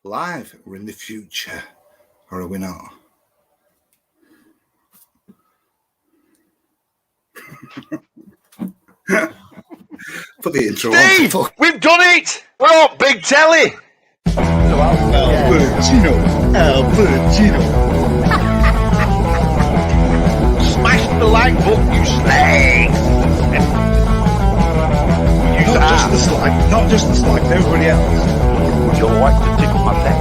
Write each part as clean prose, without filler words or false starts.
live. We're in the future, or are we not? Put the intro Steve, on. we've done it! We're on big telly! Albertino. Smash the like button, you slag! Not just the slide, everybody else. Would you like to tickle my neck?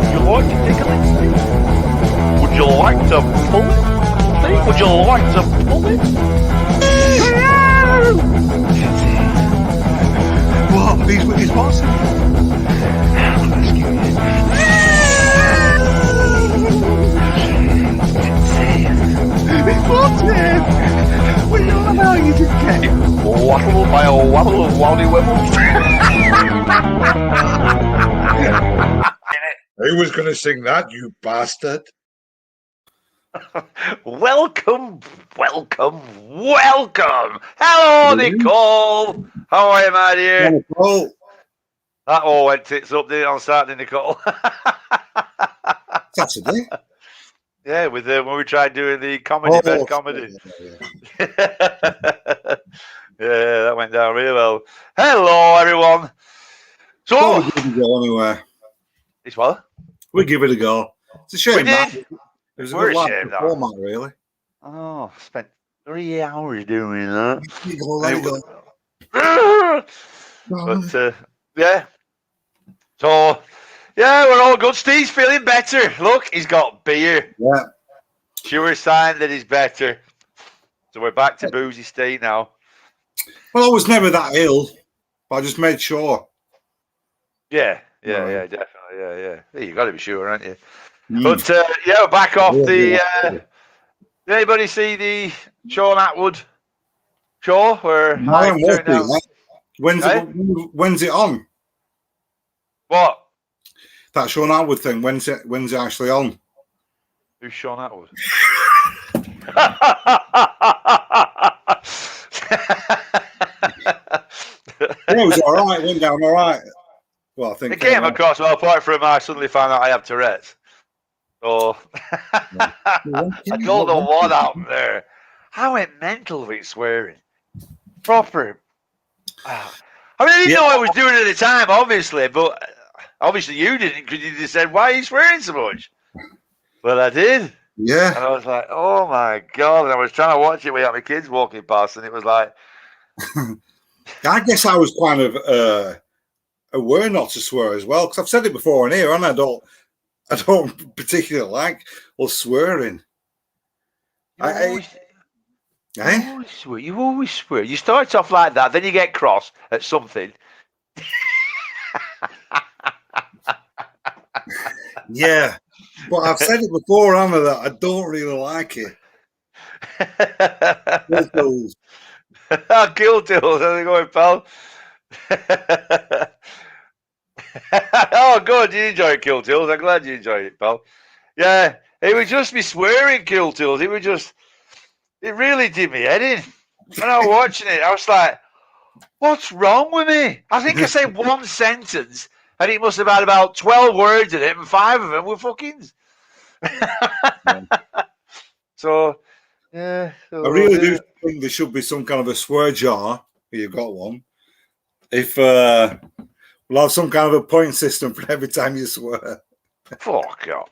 Would you like to tickle it, Steve? Would you like to pull it? Steve, would you like to pull it? What? He's passing. He's passing. We know how you did get him. Waddle by a waddle of wowdy wibbles. Who was going to sing that, you bastard? Welcome. Hello, Nicole. How are you, my dear? Oh, That all went tits up, didn't it, on Saturday, Nicole? Saturday. Yeah, with when we tried doing the comedy, best comedy. Yeah, that went down really well. Hello, everyone. So, We give it a go anyway. it's what? We give it a go. It's a shame. We That. did. It was a We're good ashamed, that. format, really. Oh, I spent 3 hours doing that. Let it go. But yeah. So yeah, we're all good. Steve's feeling better. Look, he's got beer. Yeah. Sure sign that he's better. So we're back to boozy state now. Well, I was never that ill, but I just made sure. Yeah, definitely. Yeah. You got to be sure, aren't you? Mm. But yeah, we're back off the. Did anybody see the Sean Atwood show? Where I haven't watched it yet. When's it on? What? That Sean Atwood thing. When's it actually on? Who's Sean Atwood? Yeah, it was all right. Went down all right. Well, I think it came across well. Apart from I suddenly found out I have Tourette's. So I don't know what happened there. I went mental with swearing. Proper. I mean, I didn't know I was doing it at the time, obviously, but obviously you didn't because you just said, "Why are you swearing so much?" But I did. Yeah. And I was like, "Oh my god!" And I was trying to watch it without my kids walking past, and it was like. I guess I was kind of aware not to swear as well, because I've said it before on here, and I don't particularly like swearing. You always swear. You start off like that, then you get cross at something. Yeah, but I've said it before, Anna, that I don't really like it. Kill Tills, how's it going, pal? Oh, good, you enjoyed Kill Tills. I'm glad you enjoyed it, pal. Yeah, it would just be swearing, Kill Tills. It really did me head in. When I was watching it, I was like, what's wrong with me? I think I said one sentence, and it must have had about 12 words in it, and 5 of them were fuckings. So, yeah. So, I really do think there should be some kind of a swear jar, if you've got one. If we'll have some kind of a point system for every time you swear. Fuck off.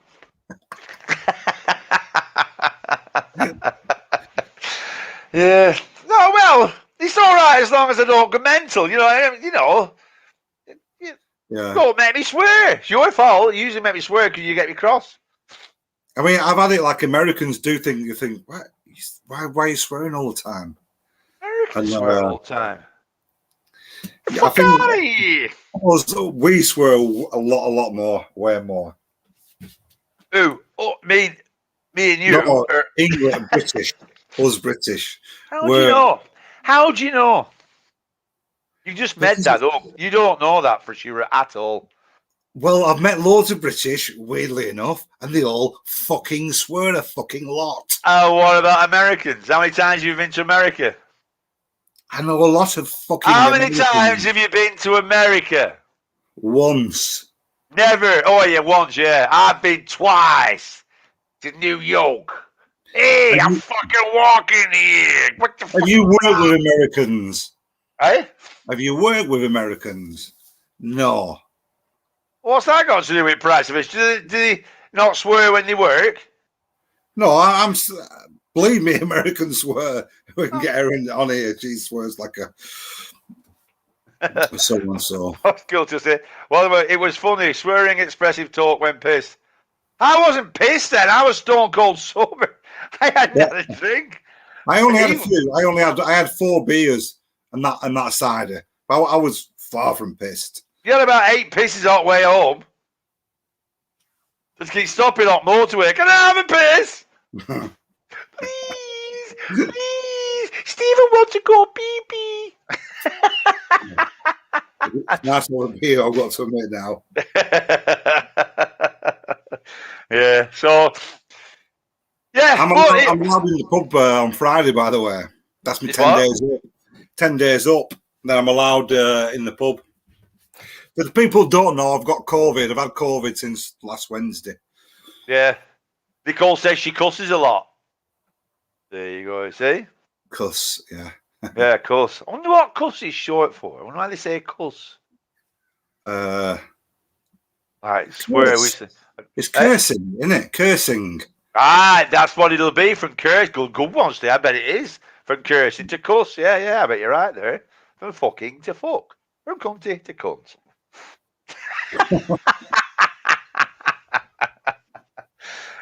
Yeah. No, well, it's all right as long as I don't go mental. Yeah. Don't make me swear. It's your fault. You usually make me swear because you get me cross. I mean, I've had it like Americans do think. You think, why are you swearing all the time? Americans swear all the time. I think we swear a lot more, way more. Who? Oh, me and you. No, England, British. Us British. How do you know? How do you know? You just made that up. You don't know that for sure at all. Well, I've met loads of British, weirdly enough, and they all fucking swear a fucking lot. Oh, what about Americans? How many times have you been to America? I know a lot of fucking. How many times have you been to America? Once. Never. Oh, yeah, once, yeah. I've been twice to New York. Hey, I'm fucking walking here. What the fuck? Have you worked with Americans? Eh? Have you worked with Americans? No. What's that got to do with price of it? Do they not swear when they work? No, believe me, Americans swear. We can get her on here. She swears like a so and so. That's cool to say. Well, it was funny. Swearing expressive talk when pissed. I wasn't pissed then. I was stone cold sober. I hadn't had a drink. I only had a few. I had 4 beers and that cider. I was far from pissed. You had about 8 pisses on the way home. Just keep stopping on motorway. Can I have a piss? Please, please. Stephen wants to go pee pee. Nice one beer, I've got to admit now. Yeah, so yeah, I'm allowed in the pub on Friday, by the way. That's me 10 days up. 10 days up, then I'm allowed in the pub. But the people don't know I've got COVID. I've had COVID since last Wednesday. Yeah. Nicole says she cusses a lot. There you go, see? Cuss, yeah. Yeah, cuss. I wonder what cuss is short for. I wonder why they say cuss. Right, swear. It's cursing, isn't it? Cursing. Ah, that's what it'll be from curse. Good ones there. I bet it is. From cursing to cuss. Yeah, I bet you're right there. From fucking to fuck. From cunty to cunt.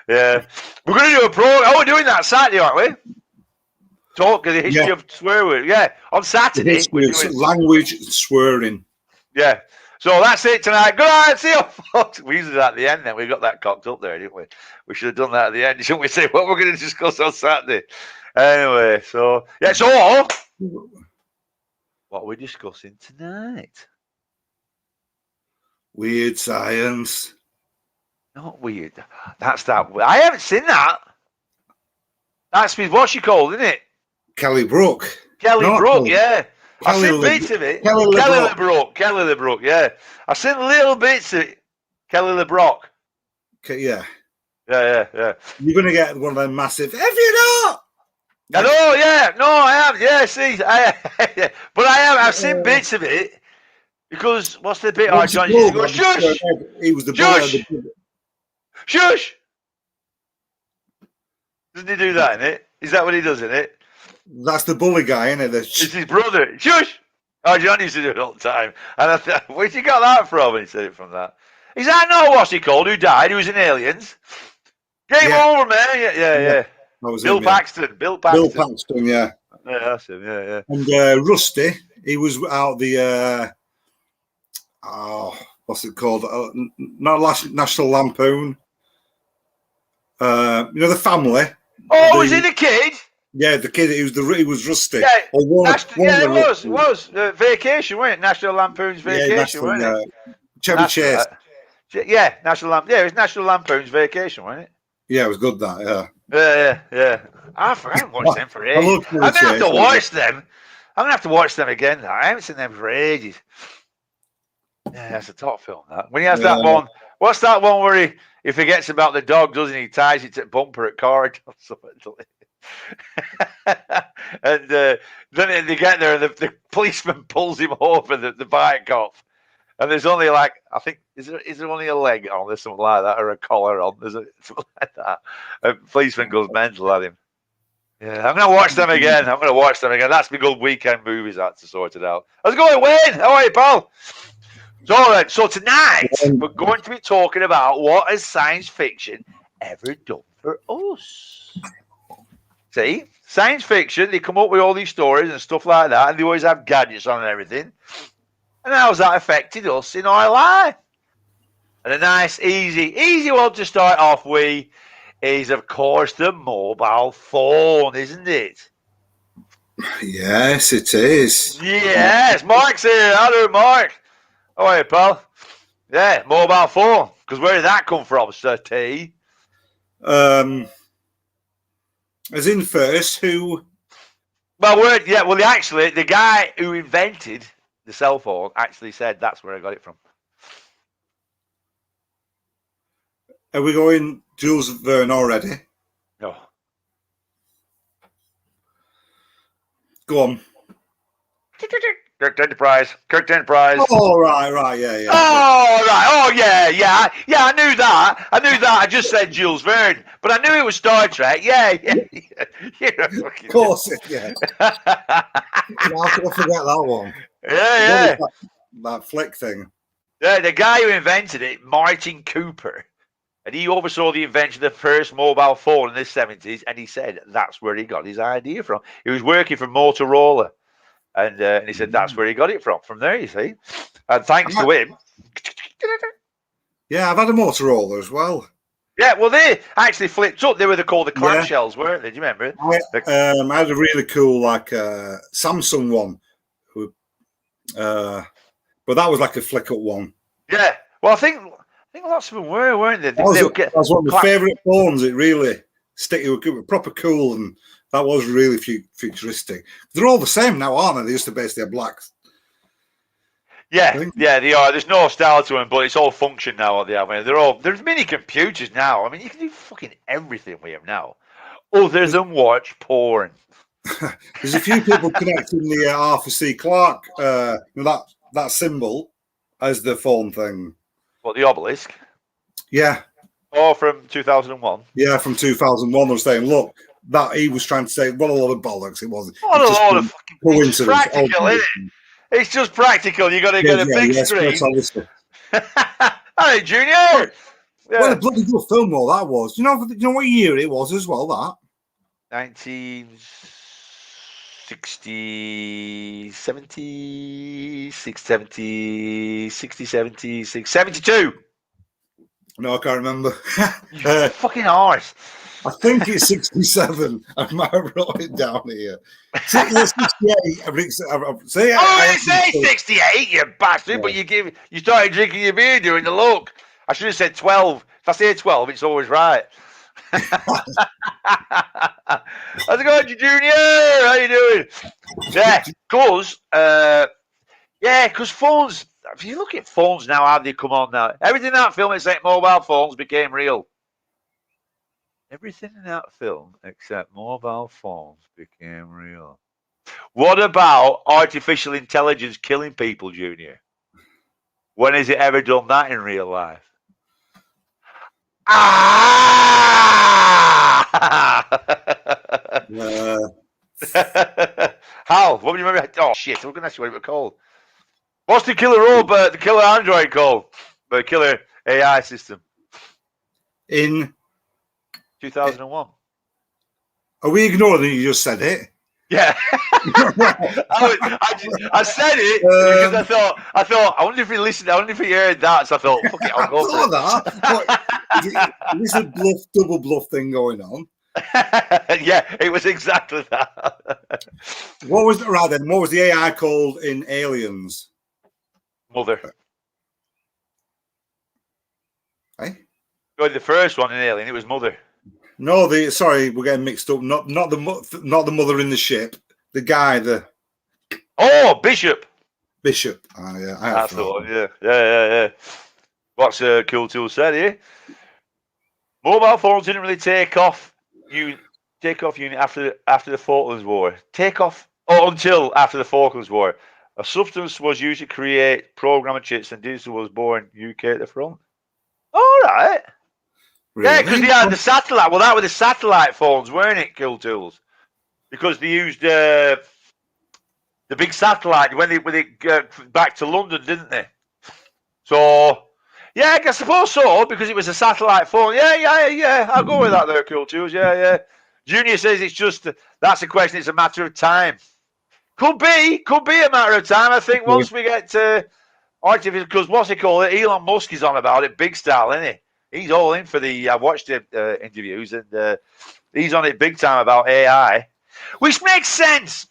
Yeah. We're going to do a program. Oh, we're doing that Saturday, aren't we? Talk of the history of swear words. Yeah, on Saturday. We're doing language swearing. Yeah. So that's it tonight. Good night. See you, folks. We usually at the end then. We got that cocked up there, didn't we? We should have done that at the end. Shouldn't we say what we're going to discuss on Saturday? Anyway, so, yeah, so what are we discussing tonight? Weird science. Not weird. That's that. I haven't seen that. That's with what's she called, isn't it? Kelly Brook. Kelly Brook, yeah. I've seen Le- bits of it. Kelly LeBrock. Kelly LeBrock, yeah. I've seen little bits of it. Kelly LeBrock. Yeah. Yeah. You're going to get one of them massive, if you not! I know, yeah. No, I have. Yeah, see. But I've seen bits of it. Because, what's the bit? Oh, John used to go, shush! He was the boy. Shush! Doesn't he do that, innit? Is that what he does, innit? That's the bully guy, isn't it? It's his brother. Shush! Oh, John used to do it all the time. And I thought, where'd you got that from? And he said it from that. Is that not what's he called? Who died? Who was in Aliens? Game over, man. Yeah. Bill Paxton. Bill Paxton, yeah. Yeah, that's him. Yeah. And Rusty, he was out the what's it called? Not National Lampoon. The family. Oh, is he the kid? Yeah, the kid. He was Rusty. Yeah, it was. Vacation, wasn't it? National Lampoon's Vacation, wasn't it? Chevy Chase. Yeah, National Lampoon. Yeah, it was National Lampoon's Vacation, wasn't it? Yeah, it was good. That. Yeah. I haven't watched them for ages. I'm gonna have to watch them. I'm gonna have to watch them again now. I haven't seen them for ages. Yeah, that's a top film. That when he has that one. What's that one where he forgets about the dog, doesn't he? He ties it to the bumper at car or something. And then they get there and the policeman pulls him over the bike off. And there's only I think, is there only a leg on? There's something like that, or a collar on. There's something like that. A policeman goes mental at him. Yeah, I'm going to watch them again. That's my good weekend movies. That's to sort it out. How's it going, Wayne? How are you, pal? So tonight, we're going to be talking about what has science fiction ever done for us. See, science fiction, they come up with all these stories and stuff like that, and they always have gadgets on and everything. And how's that affected us in our life? And a nice, easy one to start off with is, of course, the mobile phone, isn't it? Yes, it is. Yes, Mark's here. Hello, Mark. How are you, pal? Yeah, mobile phone. Because where did that come from, Sir T? As in first, who? Well, the guy who invented the cell phone actually said that's where I got it from. Are we going Jules Verne already? No. Go on. Kirk Enterprise. Kirk Enterprise. Oh, right, yeah. Oh, right. Oh, yeah. I knew that. I just said Jules Verne, but I knew it was Star Trek. Yeah. You're a fucking... Of course, yeah. How could I forget that one? Yeah. That flick thing. Yeah, the guy who invented it, Martin Cooper, and he oversaw the invention of the first mobile phone in the 70s, and he said that's where he got his idea from. He was working for Motorola, and he said that's where he got it from there, you see. And thanks to him... Yeah, I've had a Motorola as well. Yeah, well, they actually flipped up. They were called the clamshells, weren't they? Do you remember? I had a really cool Samsung one, but that was like a flick up one. Yeah, well, I think lots of them weren't they? That was one of my favourite phones. It really it was proper cool, and that was really futuristic. They're all the same now, aren't they? They used to basically have black. Yeah, they are. There's no style to them, but it's all function now. What they have. I mean, there's mini computers now. I mean, you can do fucking everything with them now, other than watch porn. There's a few people connecting the Arthur C. Clarke, that symbol as the phone thing. What, the obelisk? Yeah. Oh, from 2001. Yeah, from 2001. They're saying, look, that he was trying to say, what a lot of bollocks it was. What a lot of fucking coincidence. Practical, isn't it? It's just practical. You got to get a big screen. Hey, Junior. Yeah. What a bloody good film all that was. Do you know what year it was as well? That 1960, 70, 70, 60, 76, 72. No, I can't remember. You fucking arse. I think it's 67. I might have wrote it down here. 68. Say 68, you bastard! Yeah. But you started drinking your beer during the look. I should have said 12. If I say 12, it's always right. How's it going, Junior? How you doing? Yeah, because phones. If you look at phones now, how they come on now, everything in that film except mobile phones became real. Everything in that film except mobile phones became real. What about artificial intelligence killing people, Junior? When has it ever done that in real life? Hal, what do you remember? Oh, shit, I'm going to ask you what it was called. What's the killer robot, the killer android called? The killer AI system. In 2001. Are we ignoring that you just said it? Yeah. I said it because I thought, I wonder if he listened, I wonder if he heard that. So I thought, fuck it, I'll go for that. Is this a double bluff thing going on? Yeah, it was exactly that. What was the AI called in Aliens? Mother. Hey? The first one in Alien, it was Mother. No, sorry, we're getting mixed up. Not the mother in the ship. The guy, Bishop. Bishop. Yeah, that's the one. Yeah. What's Cool Tool said here? Mobile phones didn't really take off unit after the Falklands War. Until after the Falklands War. A substance was used to create programmer chips, and digital was born UK at the front. All right. Really? Yeah, because they had the satellite. Well, that were the satellite phones, weren't it, Cool Tools? Because they used the big satellite when they back to London, didn't they? So, yeah, I suppose so, because it was a satellite phone. Yeah. I'll go with that there, Cool Tools. Yeah. Junior says it's just, that's a question, it's a matter of time. Could be a matter of time. I think once we get to artificial, because what's he called? Elon Musk is on about it, big style, isn't he? He's all in for I watched the interviews, and he's on it big time about AI, which makes sense.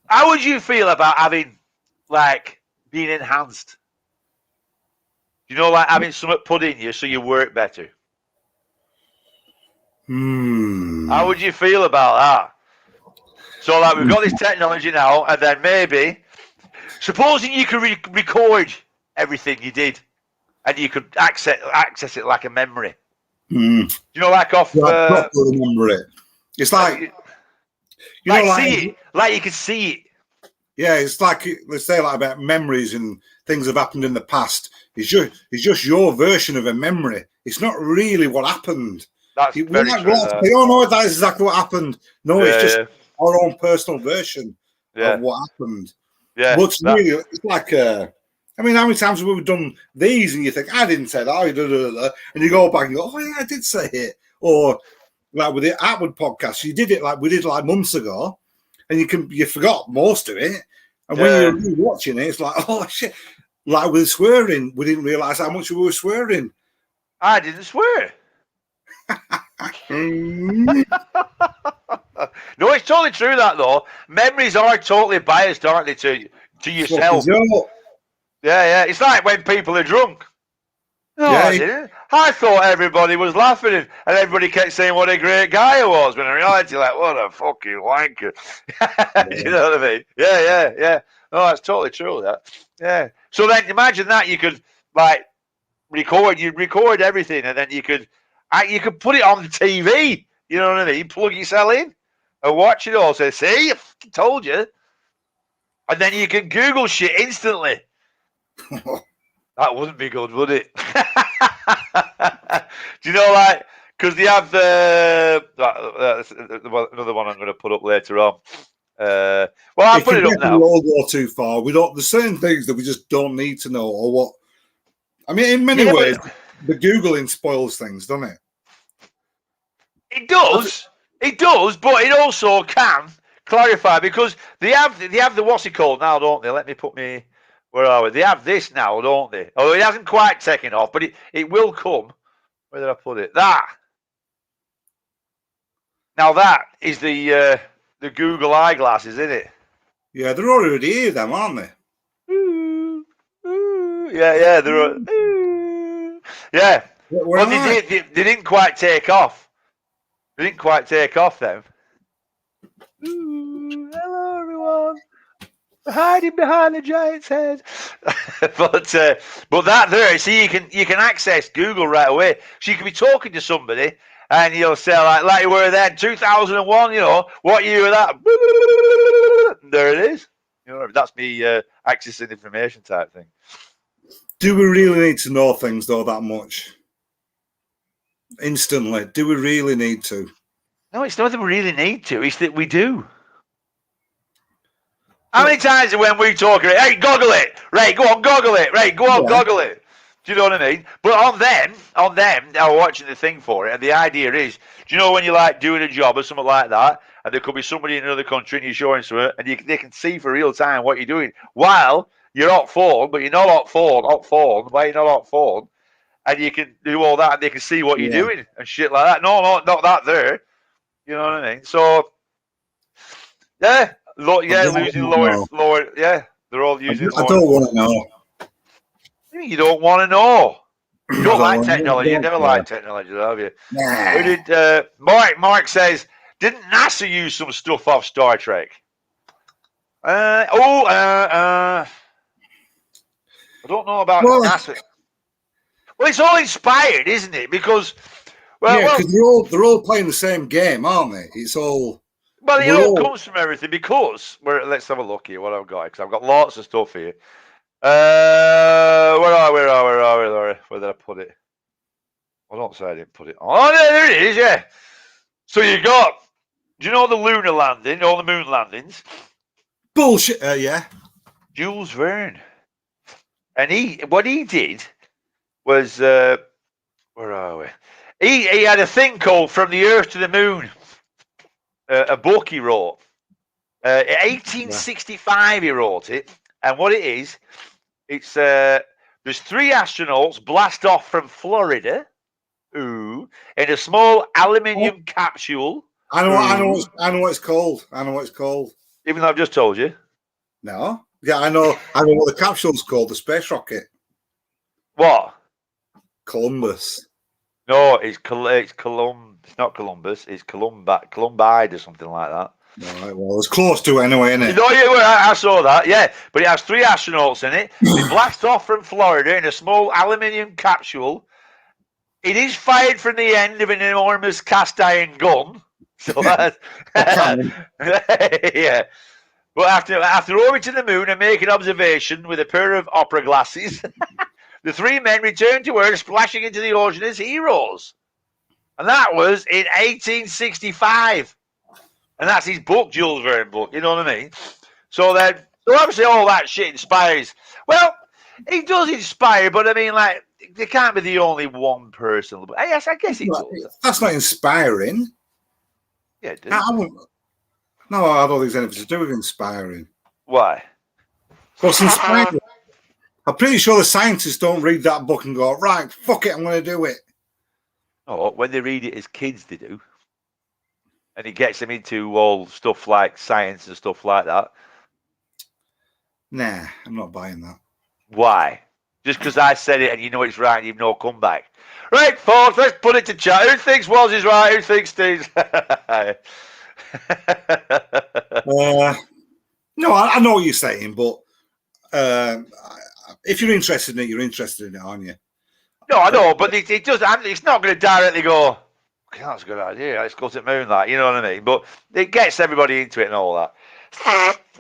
How would you feel about having, being enhanced? Having something put in you so you work better? How would you feel about that? So, we've got this technology now, and then maybe, supposing you could record everything you did, and you could access it like a memory. Mm. You know, like off. I've got to remember it. It's like you know, see it, like you can see it. Yeah, it's like let's say like about memories and things have happened in the past. It's just your version of a memory. It's not really what happened. That's very true. Say, oh no, that is exactly what happened. No, it's just our own personal version of what happened. Yeah, but really, it's like I mean, how many times have we done these and you think I didn't say that, and you go back and go, oh yeah, I did say it. Or like with the Atwood podcast, you did it like we did like months ago, and you forgot most of it. And when you're watching it, it's like, oh shit! Like with swearing, we didn't realise how much we were swearing. I didn't swear. No, it's totally true that though. Memories are totally biased, aren't they, to yourself? Yeah. It's like when people are drunk. No, I didn't. I thought everybody was laughing and everybody kept saying what a great guy I was, when in reality, like, what a fucking wanker. You know what I mean? Yeah. No, that's totally true, that. Yeah. So then imagine that you could, like, record everything, and then you could put it on the TV. You know what I mean? Plug yourself in and watch it all. Say, see, I fucking told you. And then you can Google shit instantly. That wouldn't be good, would it? Do you know, like, because they have another one I'm going to put up later on. Well, I'll put it up now. We all go too far. There's certain things that we just don't need to know, or what. I mean, in many ways, the Googling spoils things, doesn't it? It does, but it also can clarify, because they have the what's it called now, don't they? Let me put me. Where are we? They have this now, don't they? Oh, it hasn't quite taken off, but it will come. Where did I put it? That. Now that is the Google eyeglasses, isn't it? Yeah, they're already here, them, aren't they? Yeah, they're. Yeah. Well, they didn't quite take off. They didn't quite take off then. Hello, everyone. Hiding behind the giant's head. but that there, see, you can access Google right away. So you can be talking to somebody and you'll say like you were there in 2001, you know, what year was that? There it is. You know, that's me accessing information type thing. Do we really need to know things though that much? Instantly. Do we really need to? No, it's not that we really need to, it's that we do. How many times when we talk, hey, goggle it, right? Go on, goggle it, right? Go on, goggle it. Do you know what I mean? But on them, they're watching the thing for it, and the idea is, do you know when you're like doing a job or something like that, and there could be somebody in another country and you're showing something, and they can see for real time what you're doing while you're on phone, but you're not on phone, while you're not on phone, and you can do all that, and they can see what you're doing and shit like that. No, not that there. You know what I mean? So, yeah. Losing lower. Yeah, they're all using. I don't want to know. You don't want to know. You don't like technology. You never liked technology, have you? Nah. Who did? Mark says, didn't NASA use some stuff off Star Trek? I don't know about NASA. Well, it's all inspired, isn't it? Because they're all playing the same game, aren't they? It's all. Well, it all comes from everything, because let's have a look here what I've got, because I've got lots of stuff here. Where are we? Where did I put it? I don't say I didn't put it on. Oh, there it is, yeah. So you got, do you know the lunar landing, all the moon landings? Bullshit, yeah. Jules Verne. And what he did was, where are we? He had a thing called From the Earth to the Moon. A book he wrote. 1865 he wrote it, and what it is, it's there's 3 astronauts blast off from Florida, in a small aluminium capsule. I know what it's called. Even though I've just told you. No, yeah, I know what the capsule's called. The space rocket. What? Columbus. No, it's not Columbus. It's Columbide or something like that. Right, well, it's close to it anyway, isn't it? No, I saw that. Yeah, but it has 3 astronauts in it. They blast off from Florida in a small aluminium capsule It is fired from the end of an enormous cast iron gun. So yeah. But after orbiting the moon and making observation with a pair of opera glasses, the three men returned to Earth, splashing into the ocean as heroes. And that was in 1865. And that's his book, Jules Verne book. You know what I mean? So obviously all that shit inspires. Well, it does inspire, but I mean, like, there can't be the only one person. But yes, I guess it does. That's not inspiring. Yeah, it does. No, I don't think it's anything to do with inspiring. Why? What's inspiring? I'm pretty sure the scientists don't read that book and go, right, fuck it, I'm going to do it. Oh, when they read it as kids, they do. And it gets them into all stuff like science and stuff like that. Nah, I'm not buying that. Why? Just because I said it and you know it's right and you've no comeback. Right, folks, let's put it to chat. Who thinks Woz is right? Who thinks Steve's... No, I know what you're saying, but if you're interested in it, you're interested in it, aren't you? No, I know, but it does. It's not going to directly go, okay, that's a good idea. Let's go to the moon, like, you know what I mean? But it gets everybody into it and all that.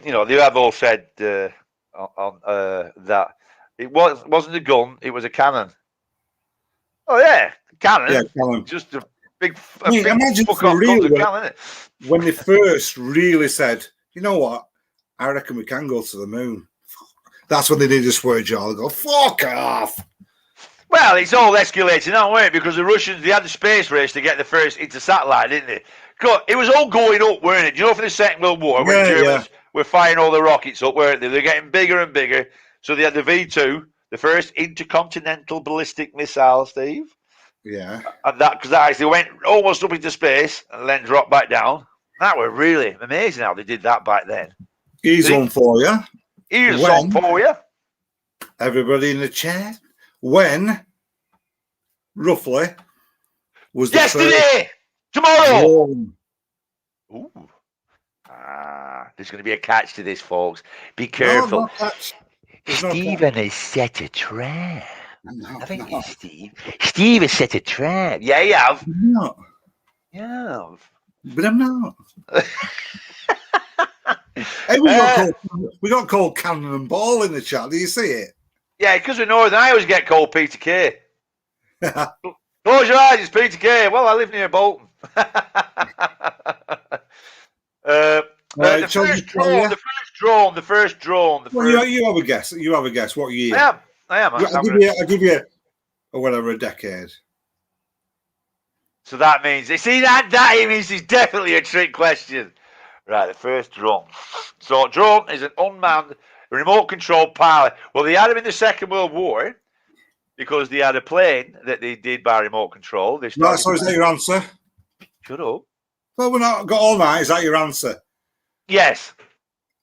You know, they have all said on that it wasn't a gun; it was a cannon. Oh yeah, cannon. Yeah, cannon. Just a big. Imagine for real when they first really said, you know what? I reckon we can go to the moon. That's when they did a swear jar. They go, fuck off. Well, it's all escalating now, wasn't it? Because the Russians, they had the space race to get the first inter-satellite, didn't they? It was all going up, weren't it? Do you know, for the Second World War, when Germans were firing all the rockets up, weren't they? They're getting bigger and bigger. So they had the V2, the first intercontinental ballistic missile, Steve. Yeah. And because that actually went almost up into space and then dropped back down. That was really amazing how they did that back then. Here's one for you. Here's one for you. Everybody in the chat. When, roughly, was the yesterday, tomorrow. Ooh. There's going to be a catch to this, folks. Be careful. No Stephen has set a trap. Haven't you, Steve? Steve has set a trap. Yeah, you have. No. Yeah. But I'm not. Hey, we got called Cannon and Ball in the chat. Do you see it? Yeah, because we're Northern, I always get called Peter K. Close your eyes, it's Peter K. Well, I live near Bolton. The first drone. Well, you have a guess. What year? I am. I'll give you a decade. So that means, you see, that means it's definitely a trick question. Right, the first drone. So drone is an unmanned remote control pilot. Well, they had them in the Second World War because they had a plane that they did by remote control. So is that your answer? Shut up. Well, we're not got all night. Is that your answer? Yes.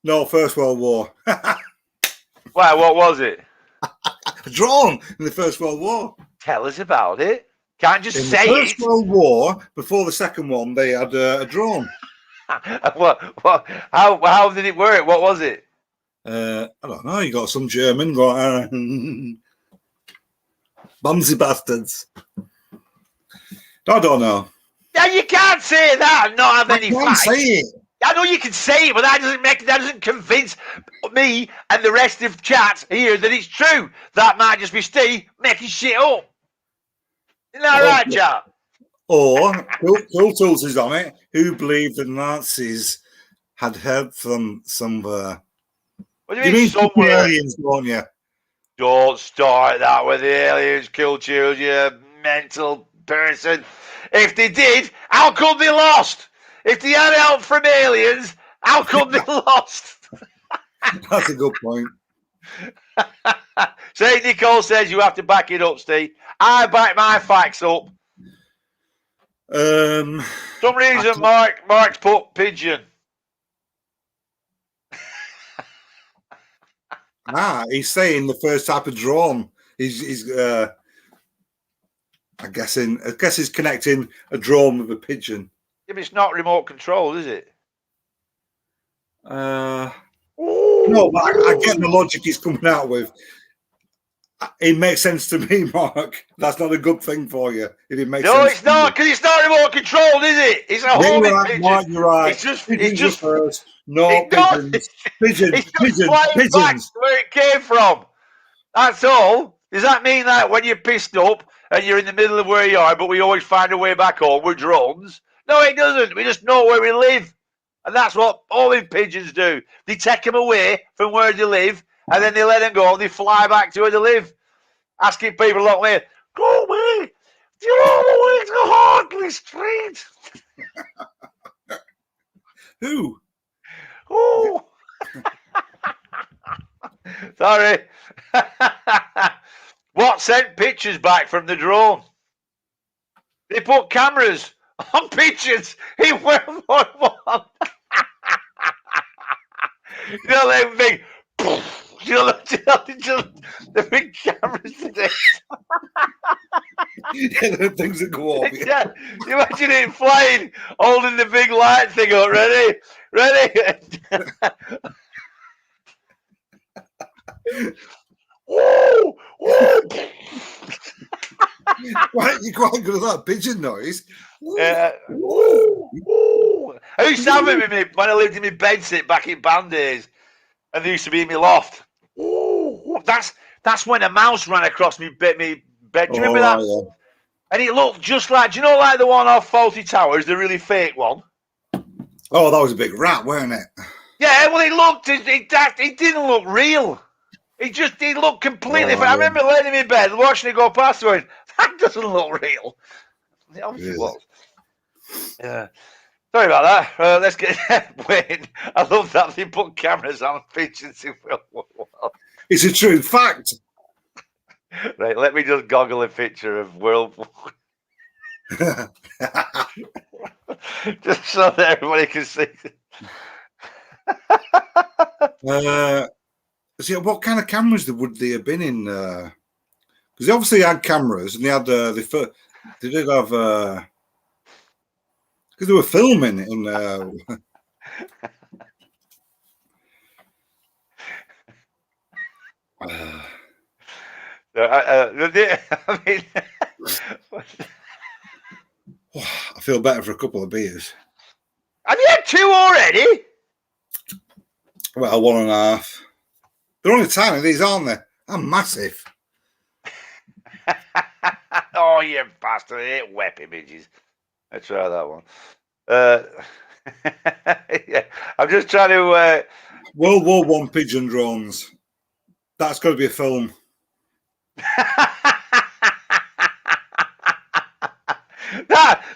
No, First World War. Wow, what was it? A drone in the First World War. Tell us about it. Can't just say it. In the First World War, before the second one, they had a drone. What? How did it work? What was it? I don't know. You got some German going, bumsy bastards. I don't know. Yeah, you can't say that and not have any facts. Say it. I know you can say it, but that doesn't convince me and the rest of chat here that it's true. That might just be Steve making shit up. Isn't that right, chat? Or Cool Tools is on it. Who believed the Nazis had help from somewhere? What do you mean somewhere? Aliens, don't you? Don't start that with the aliens, Cool Tools, you mental person. If they did, how come they lost? If they had help from aliens, how come they lost? That's a good point. St. Nicole says you have to back it up, Steve. I back my facts up. Some reason Mark's put pigeon. He's saying the first type of drone. He's I guess he's connecting a drone with a pigeon. Yeah, but it's not remote control, is it? No, but I get the logic he's coming out with. It makes sense to me, Mark. That's not a good thing for you. It didn't make sense. No, it's not, because it's not remote controlled, is it? It's a homing pigeon. Mark, you're right. It's just first. No it pigeons. Pigeons. It's just flying back to where it came from. That's all. Does that mean that when you're pissed up and you're in the middle of where you are, but we always find a way back home with drones? No, it doesn't. We just know where we live. And that's what homing pigeons do. They take them away from where they live, and then they let them go, and they fly back to where they live. Asking people like me, go away. You're all the way to Hartley Street. Who? Oh. Sorry. What sent pictures back from the drone? They put cameras on pigeons. He went one. You know them big, you know the big cameras today. Yeah, the things that go off. Yeah, you imagine it flying, holding the big light thing up. Ready? Woo! Woo! Right, you're quite good at that pigeon noise. Woo! Woo! I used to have it with me when I lived in my bedsit back in band days, and they used to be in my loft. Ooh, that's when a mouse ran across me bed. Do you remember that? Yeah. And it looked just like, do you know, like the one off Faulty Towers, the really fake one? Oh, that was a big rat, wasn't it? Yeah, well, it didn't look real. It looked completely. I remember laying in my bed, watching it go past, going, that doesn't look real. It obviously was. Yeah. Sorry about that. Let's get Wayne. I love that they put cameras on pigeons in World War I. It's a true fact. Right, let me just goggle a picture of World War. Just so that everybody can see. See, what kind of cameras would they have been in? Because they obviously had cameras, and they had they did have because they were filming in. I mean, I feel better for a couple of beers. have you had 2 already? Well, 1.5. They're only tiny, these, aren't they? I'm massive. Oh, you bastard. I hate web images. Let's try that one. Yeah, I'm just trying to... World War I pigeon drones. That's got to be a film.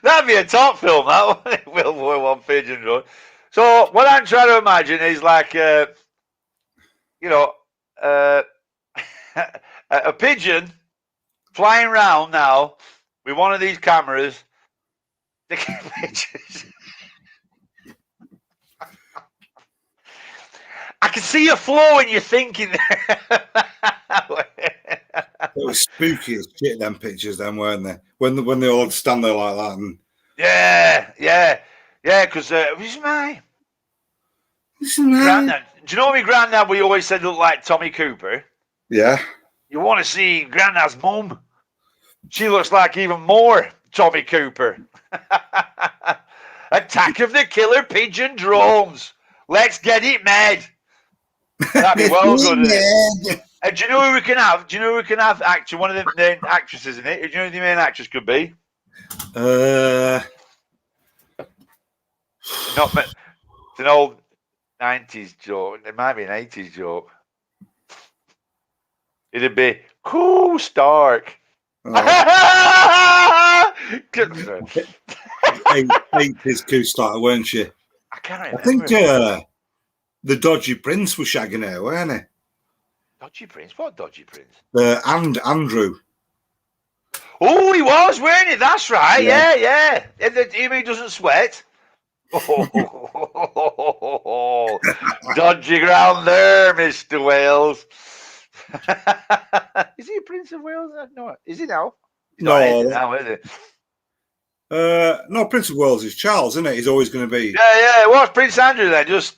That'd be a top film, that one. World War I pigeon drone. So what I'm trying to imagine is like, a pigeon flying around now with one of these cameras taking pictures. I can see you flow in your thinking there. It was spooky as shit, them pictures, then, weren't they? When they all stand there like that. And... Yeah, because who's my granddad? Do you know my granddad? We always said looked like Tommy Cooper. Yeah. You want to see granddad's mum? She looks like even more Tommy Cooper. Attack of the Killer Pigeon Drones. Let's get it made. That'd be well good. Do you know who we can have? Do you know who we can have? Actually, one of the main actresses in it. Do you know who the main actress could be? It's an old 90s joke. It might be an 80s joke. It'd be Cool Stark. Oh. 80s Cool Stark, weren't she? I can't remember. I think the Dodgy Prince was shagging her, weren't he? Dodgy Prince? What Dodgy Prince? And Andrew. Oh, he was, weren't he? That's right. Yeah. He doesn't sweat. Oh, dodgy ground there, Mr. Wales. Is he a Prince of Wales? No, is he now? He's not now, is he? No, Prince of Wales is Charles, isn't it? He's always going to be. Yeah. What's Prince Andrew then? Just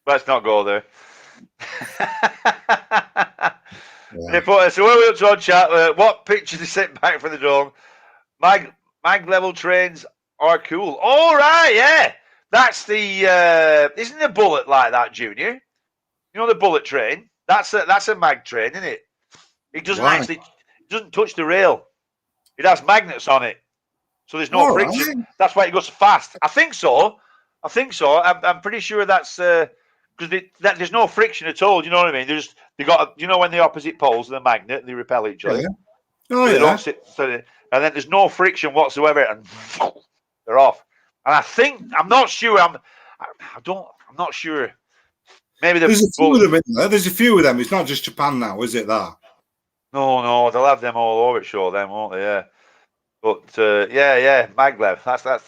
let's not go there. And they put, so when we up to on chat, what pictures are sent back from the drone? Mag level trains are cool. All right, yeah. That's the isn't the bullet like that, Junior? You know the bullet train? That's a mag train, isn't it? It doesn't touch the rail. It has magnets on it. So there's no friction. Right. That's why it goes fast. I think so. I'm pretty sure that's because there's no friction at all. Do you know what I mean? They got when the opposite poles of the magnet they repel each other. Yeah. Oh so they don't sit. And then there's no friction whatsoever, and they're off. And I'm not sure. I'm not sure. Maybe there's a few of them in there. There's a few of them. It's not just Japan now, is it? That. No, they'll have them all over. Sure, them, won't they? Yeah. But yeah, maglev. That's.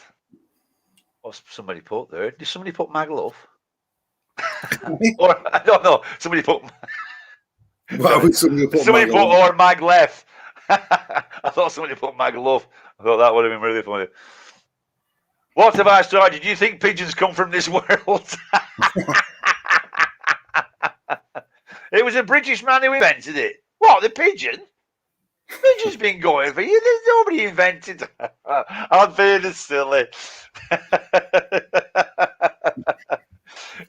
What's somebody put there? Did somebody put maglev? Or I don't know. Somebody put. Somebody put or maglev. I thought somebody put maglev. I thought that would have been really funny. What have I started? Do you think pigeons come from this world? It was a British man who invented it. What, the pigeon? Pigeon's been going for you. There's nobody invented it. I'm being silly.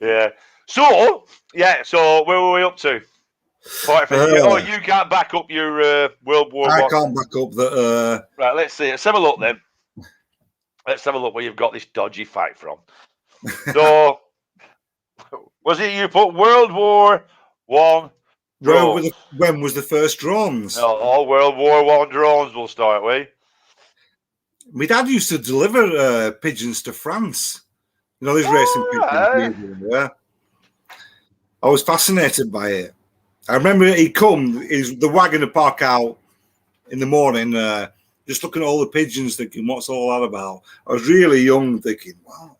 Yeah. So where were we up to? You can't back up your World War I can't back up that. Right, let's see. Let's have a look then. Let's have a look where you've got this dodgy fact from. So, was it you put World War One? When was the first drones? No, all World War One drones we'll start with. My dad used to deliver pigeons to France. You know, these racing pigeons. Yeah. I was fascinated by it. I remember he'd come, the wagon would park out in the morning, just looking at all the pigeons, thinking, what's all that about? I was really young, thinking, wow.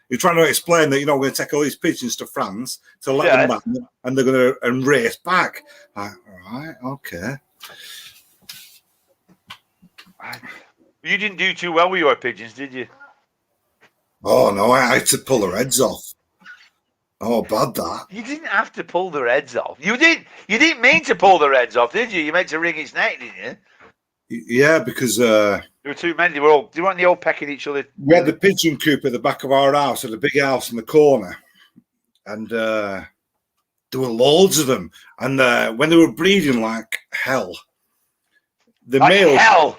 You're trying to explain that, we're going to take all these pigeons to France to let them back, and they're going to race back. Like, all right, okay. You didn't do too well with your pigeons, did you? Oh, no, I had to pull their heads off. Oh, bad that. You didn't have to pull their heads off. You didn't mean to pull their heads off, did you? You meant to wring its neck, didn't you? Yeah, because there were too many. They weren't they all pecking each other? We had the pigeon coop at the back of our house, at a big house in the corner, and there were loads of them. And when they were breeding like hell, hell,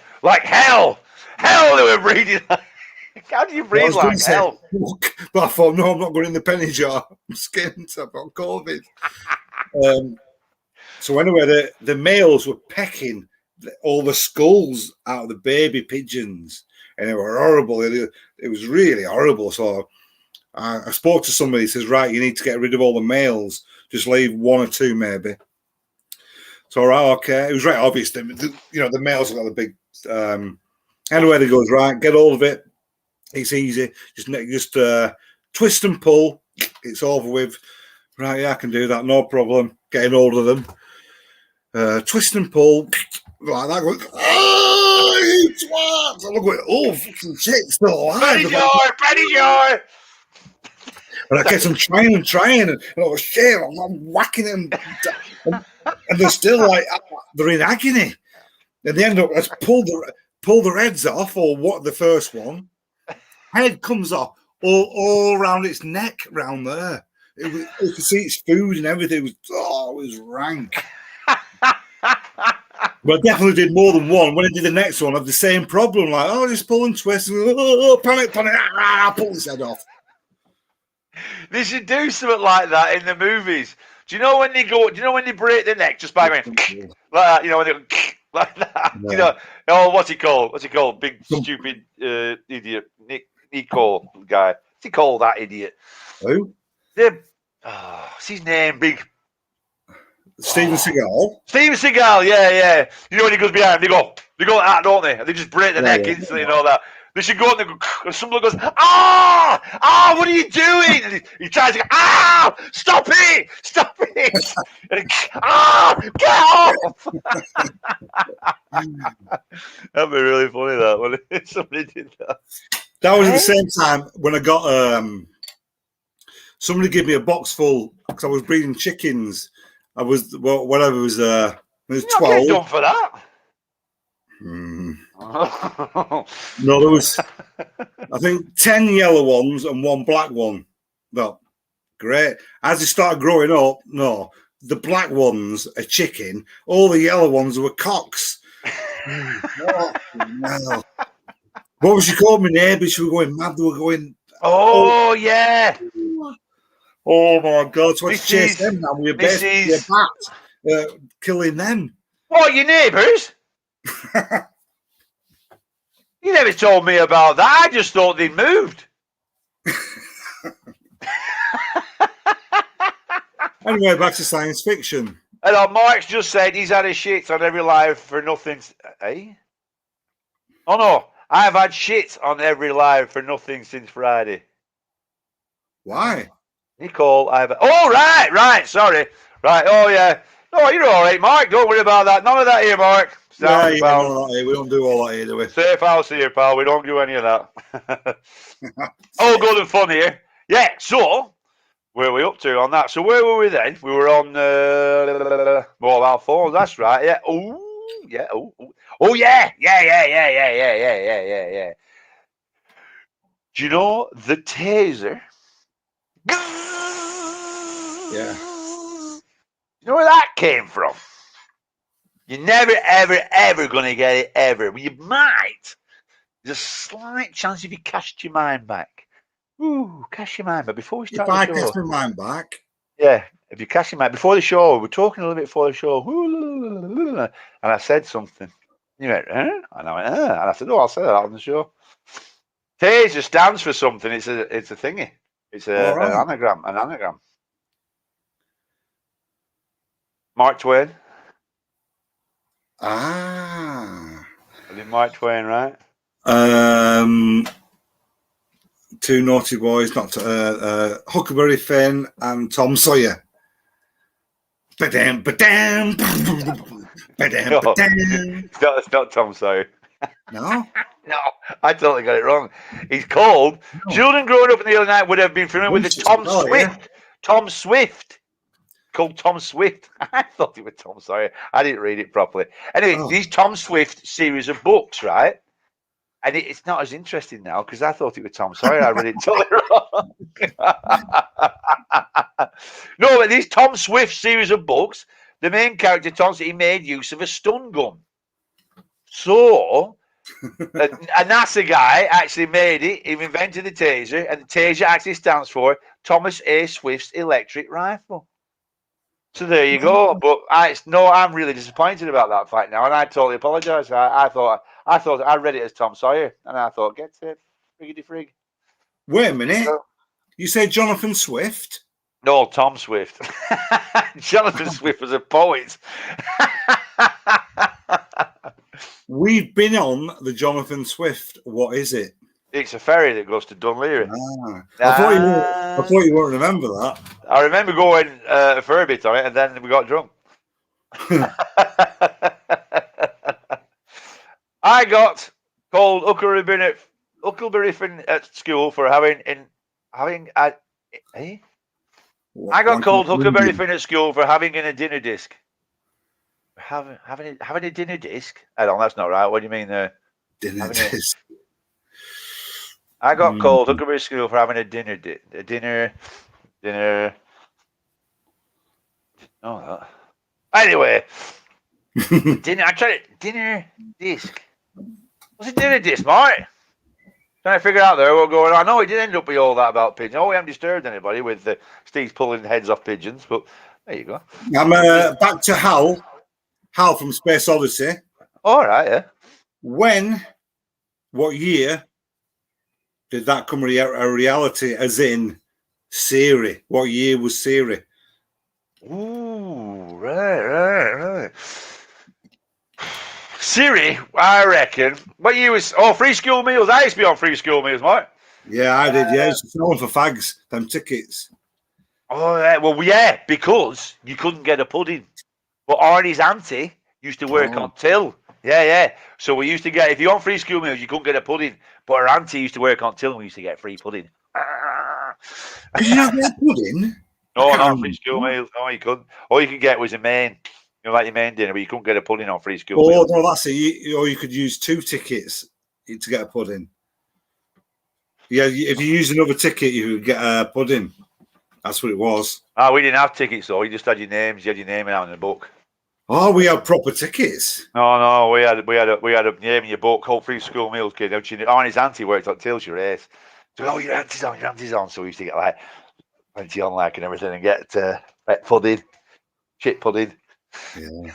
they were breeding. How do you breed like hell? But I thought, no, I'm not going in the penny jar. I'm skint. I've got COVID. So anyway, the males were pecking all the skulls out of the baby pigeons, and they were horrible. It was really horrible. So I spoke to somebody. He says, right, you need to get rid of all the males. Just leave one or two, maybe. So, right, okay. It was right obvious. The males have got the big. Anyway, they goes, right, get hold of it. It's easy. Just twist and pull. It's over with. Right, yeah, I can do that. No problem. Getting hold of them. Twist and pull. Like that. Going, oh, you twat! I'm going, oh, fucking shit, still alive. Penny jar. And I kept on trying, and I was shit. I'm whacking them, and they're still like they're in agony. And they end up, let's pull their heads off, or what? The first one, head comes off all around its neck, round there. You could see its food and everything. It was rank. But I definitely did more than one. When I did the next one, I had the same problem. Like, just pull and twist, and panic, pull his head off. They should do something like that in the movies. Do you know when they break their neck just by going like that? When they go like that. Yeah. What's he called? Big stupid idiot. Nico guy. What's he called? That idiot. Who? What's his name? Big. Steven Seagal. Steven Seagal, yeah. When he goes behind, they go like that, don't they? And they just break the neck instantly and all that. They should go and someone goes, what are you doing? And he tries to go, stop it! And get off! That'd be really funny, that, when somebody did that. That was at the same time when I got, somebody gave me a box full, because I was breeding chickens, I was whatever was there. It was You're not getting 12. done for that. No, there was I think 10 yellow ones and 1 black one. No, great. As they started growing up, no, the black ones are chicken. All the yellow ones were cocks. Oh, no. What was she called? My neighbours were going mad. They were going. Oh yeah. Oh my God! So I Mrs. chase them now. We're basically a bat, killing them. What, your neighbours? You never told me about that. I just thought they'd moved. Anyway, back to science fiction. Hello, Mark's just said he's had a shit on every live for nothing. Eh? Oh no, I've had shit on every live for nothing since Friday. Why? Nicole, oh right, sorry, right. Oh yeah, no, you're all right, Mark. Don't worry about that. None of that here, Mark. Yeah, no, we don't do all that here, do we? Safe house here, pal. We don't do any of that. All good and fun here. Yeah. So, where are we up to on that? So where were we then? We were on mobile phones. That's right. Yeah. Oh yeah. Oh yeah. Yeah. Do you know the taser? Yeah. You know where that came from? You're never, ever going to get it, ever. But you might. There's a slight chance if you cast your mind back. Ooh, cast your mind back. Before we start if I the show. cast my mind back. Yeah, if you cast your mind. Before the show, we were talking a little bit before the show. And I said something. You went, huh? And I went, huh? And I said, oh, I'll say that on the show. Taser stands for something. It's a thingy. It's an anagram. Mark Twain. Ah. I did Mark Twain, right? Two naughty boys, not Huckleberry Finn and Tom Sawyer. Ba-dam, ba-dam, ba-dam, ba-dam. It's not Tom Sawyer. No? No, I totally got it wrong. He's called. No. Children growing up in the early night would have been familiar with the Tom Swift. Yeah. Tom Swift. Called Tom Swift. I thought it was Tom Sawyer. I didn't read it properly. Anyway, these Tom Swift series of books, right? And it's not as interesting now because I thought it was Tom Sawyer. I read it totally wrong. No, but these Tom Swift series of books, the main character, Tom, he made use of a stun gun. So, a NASA guy actually made it. He invented the taser, and the taser actually stands for Thomas A. Swift's electric rifle. So there you go. But I'm really disappointed about that fact now, and I totally apologise. I thought I read it as Tom Sawyer, and I thought, get it, friggity frig. Wait a minute. You said Jonathan Swift? No, Tom Swift. Jonathan Swift was a poet. We've been on the Jonathan Swift. What is it? It's a ferry that goes to Dunleary. I thought you wouldn't remember that. I remember going for a bit on it, and then we got drunk. I got called Huckleberry Finn at school for having. I got called Huckleberry Finn at school for having in a dinner disc. Having a dinner disc? I don't. That's not right. What do you mean there? Dinner disc. I got called Huckleberry School for having a dinner. Oh, anyway, dinner. I tried it. Dinner disc. What's a dinner disc, Mark? Trying to figure out there what's going on. I know it didn't end up with all that about pigeons. Oh, we haven't disturbed anybody with Steve's pulling heads off pigeons, but there you go. I'm back to Hal. Hal from Space Odyssey. All right, yeah. What year did that come a reality, as in Siri? What year was Siri? Ooh, right. Siri, I reckon. What year was... Oh, free school meals. I used to be on free school meals, mate. Yeah, I did, yeah. It's selling for fags, them tickets. Oh, yeah. Well, yeah, because you couldn't get a pudding. But Arnie's auntie used to work on till. Yeah. So we used to get, if you're on free school meals, you couldn't get a pudding. But her auntie used to work on till and we used to get free pudding. Did you not get pudding? No, not free school meals. No, you couldn't. All you could get was a main. You know, like your main dinner, but you couldn't get a pudding on free school meals. No, that's it. Or you could use 2 tickets to get a pudding. Yeah, if you use another ticket, you could get a pudding. That's what it was. Ah, we didn't have tickets though. You just had your names. You had your name out in the book. Oh, we had proper tickets. No, we had a name in your book. Whole free school meals, kid. Don't you? Oh, and his auntie worked at Tills your ace. So, oh, your auntie's on. So we used to get like plenty on like and everything, and get pudding, shit pudding. Yeah.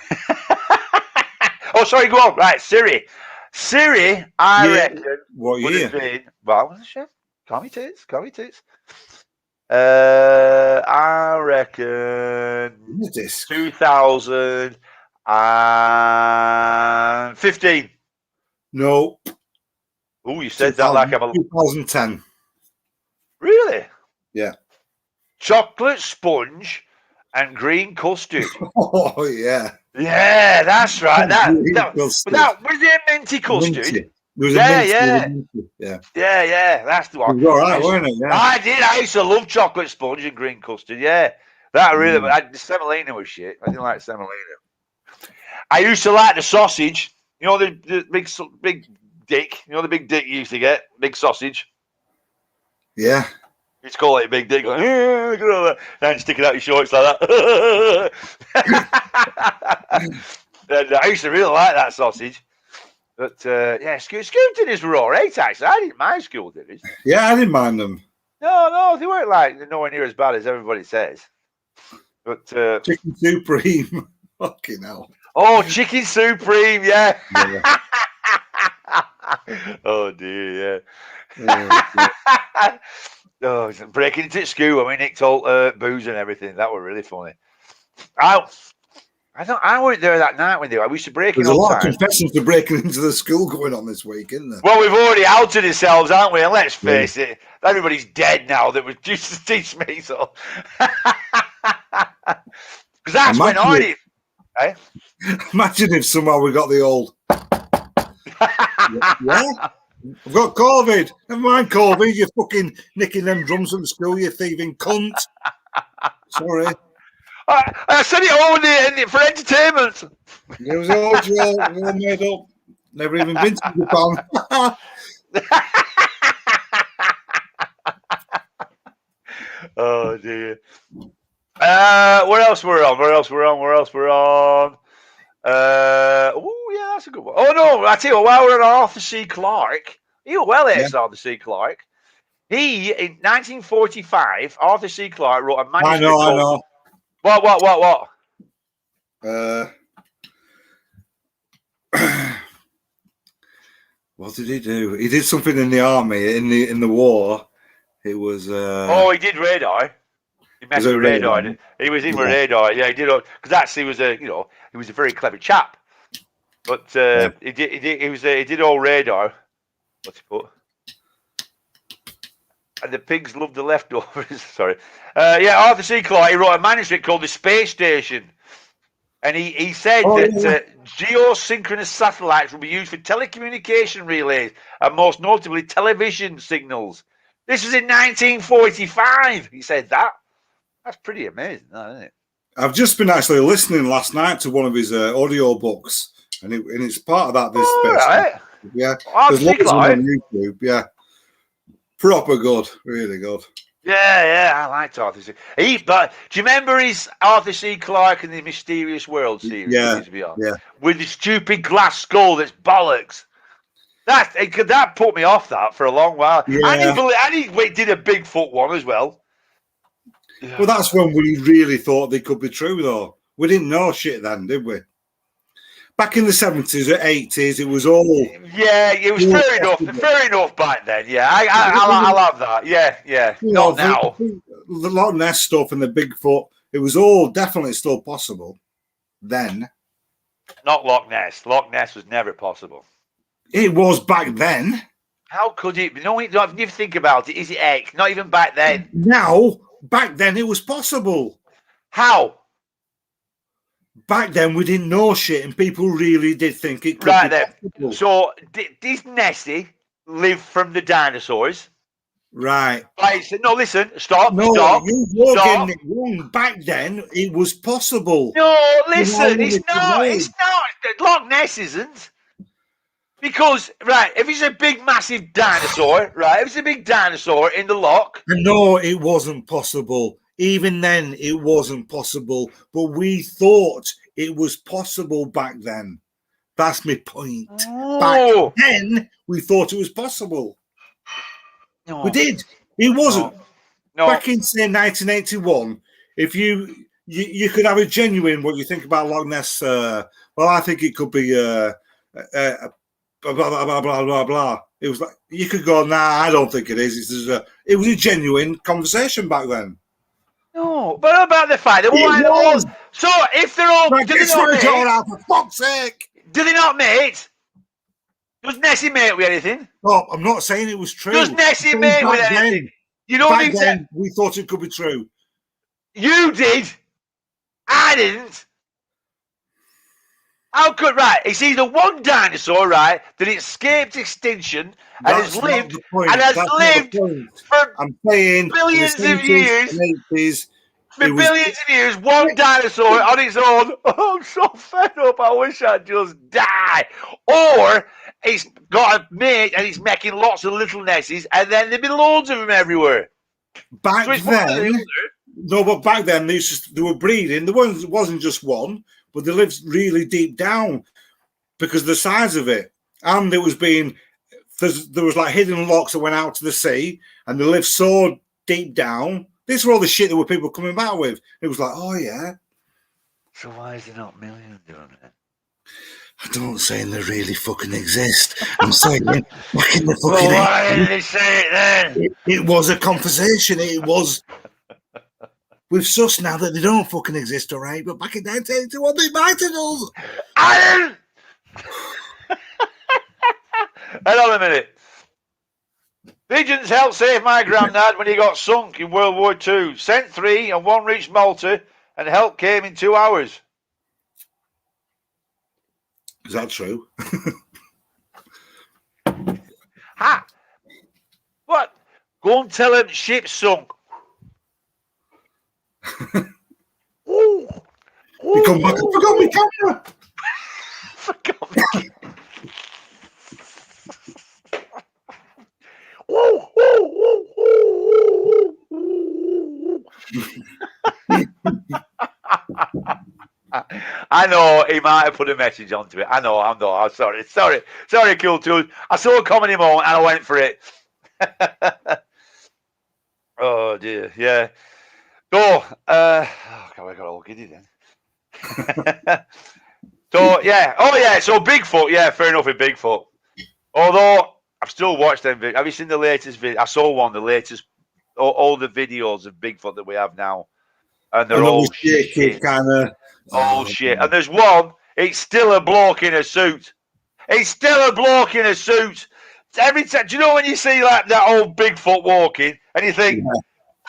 Oh, sorry, go on. Right, Siri, I reckon. What year? Well, shit. Call me tits. I reckon 2015. No. Oh, you said that like I'm a 2010. Really? Yeah. Chocolate sponge and green custard. Oh yeah. Yeah, that's right. That was it a minty custard? Minty. There was a minty. Yeah. That's the one. It was all right, wasn't it? Yeah. I did. I used to love chocolate sponge and green custard. Yeah, that really. The semolina was shit. I didn't like semolina. I used to like the sausage. You know the big dick. You know the big dick you used to get, big sausage. Yeah. It's called it a big dick. Like, and stick it out your shorts like that. And I used to really like that sausage. But yeah, school dinners were all right, actually. I didn't mind school dinners. Yeah, I didn't mind them. No, they weren't like nowhere near as bad as everybody says. But Chicken Supreme. Fucking hell. Oh, Chicken Supreme, yeah. Oh dear, yeah. Oh, breaking into school when we nicked all booze and everything. That were really funny. I weren't there that night when they were. We used to break in. There's a lot of confessions to breaking into the school going on this week, isn't there? Well, we've already outed ourselves, haven't we? And let's face it, everybody's dead now that was used to teach me. So, because that's when I did. Eh? Imagine if somehow we got the old. Yeah. I've got COVID. Never mind COVID. You're fucking nicking them drums from the school, you thieving cunt. Sorry. I said it all for entertainment. It was all made up. Never even been to Japan. Oh dear. Where else we're on? Oh yeah, that's a good one. Oh no, I tell you what, while we're on Arthur C. Clarke, you well Arthur C. Clarke. He in 1945, Arthur C. Clarke wrote a manuscript. I know. What? What did he do? He did something in the army in the war. It was. Oh, he did radar. He messed with radar. He was in radar. Yeah, he did. Because he was a very clever chap. But he did all radar. What's he put? And the pigs loved the leftovers. Sorry. Arthur C. Clarke, he wrote a manuscript called The Space Station. And he said that geosynchronous satellites will be used for telecommunication relays and most notably television signals. This was in 1945. He said that. That's pretty amazing, isn't it? I've just been actually listening last night to one of his audio books, and it's part of that. This right. Yeah, there's lots of them on YouTube. Yeah, proper good, really good. Yeah, I liked Arthur C. But do you remember his Arthur C. Clarke and the Mysterious World series? Yeah. With the stupid glass skull that's bollocks. That put me off that for a long while. Yeah. And he did a Bigfoot one as well. Yeah. Well, that's when we really thought they could be true, though. We didn't know shit then, did we? Back in the 70s or 80s, it was all... Yeah, it was fair enough back then, yeah. I love that, yeah. Not now. The Loch Ness stuff and the Bigfoot, it was all definitely still possible then. Not Loch Ness. Loch Ness was never possible. It was back then. How could it be? No, if you think about it, is it X? Not even back then. Now, back then it was possible. How? Back then, we didn't know shit, and people really did think it could be possible. So, did Nessie live from the dinosaurs? Right. Right, no, listen, stop. No, you're getting it wrong. Back then, it was possible. No, listen, It's not. It's not. Loch Ness isn't. Because, right, if it's a big, massive dinosaur, right, if it's a big dinosaur in the loch. No, it wasn't possible. Even then, it wasn't possible. But we thought it was possible back then. That's my point. Oh. Back then, we thought it was possible. No. We did. It wasn't. No. Back in, say, 1981, if you could have a genuine, what you think about Loch Ness, well, I think it could be blah, blah, blah, blah, blah, blah. It was like, you could go, nah, I don't think it is. It was a genuine conversation back then. No, but about the fact that so if they're all, do they not mate? Out, for fuck's sake! Do they not mate? Does Nessie mate with anything? No, I'm not saying it was true. Does Nessie mate with anything? You know back then, we thought it could be true. You did. I didn't. How could, right? It's either one dinosaur, right, that escaped extinction and has lived for billions of years. For billions of years, one dinosaur on its own. Oh, I'm so fed up. I wish I'd just die. Or it's got a mate and it's making lots of little nesses, and then there'd be loads of them everywhere. Back then, no, but back then they were breeding. There wasn't just one, but they lived really deep down because of the size of it, and there was like hidden lochs that went out to the sea, and they lived so deep down. This were all the shit that were people coming back with. It was like, oh yeah. So why is there not millions doing it? I don't saying they really fucking exist. I'm saying back in the fucking. Well, why did they say it then? It was a conversation. It was. We've sus now that they don't fucking exist, all right? But back in 1981, they might have us. Hang on a minute. Pigeons helped save my granddad when he got sunk in World War II. Sent 3 and 1 reached Malta, and help came in 2 hours. Is that true? Ha! What? Go and tell him ship sunk. You come back and forgot my camera. Forgot me. I know he might have put a message onto it. I know. I'm sorry, Cool Tools. I saw a comedy moment and I went for it. Oh dear, yeah. So, God, I got all giddy then. So yeah, so Bigfoot, yeah, fair enough with Bigfoot. Although I've still watched them. Have you seen the latest video? I saw one, the latest, all the videos of Bigfoot that we have now, and they're all shit, kind of all shit. And there's one. It's still a bloke in a suit. It's still a bloke in a suit. Every time, do you know when you see like that old Bigfoot walking, and you think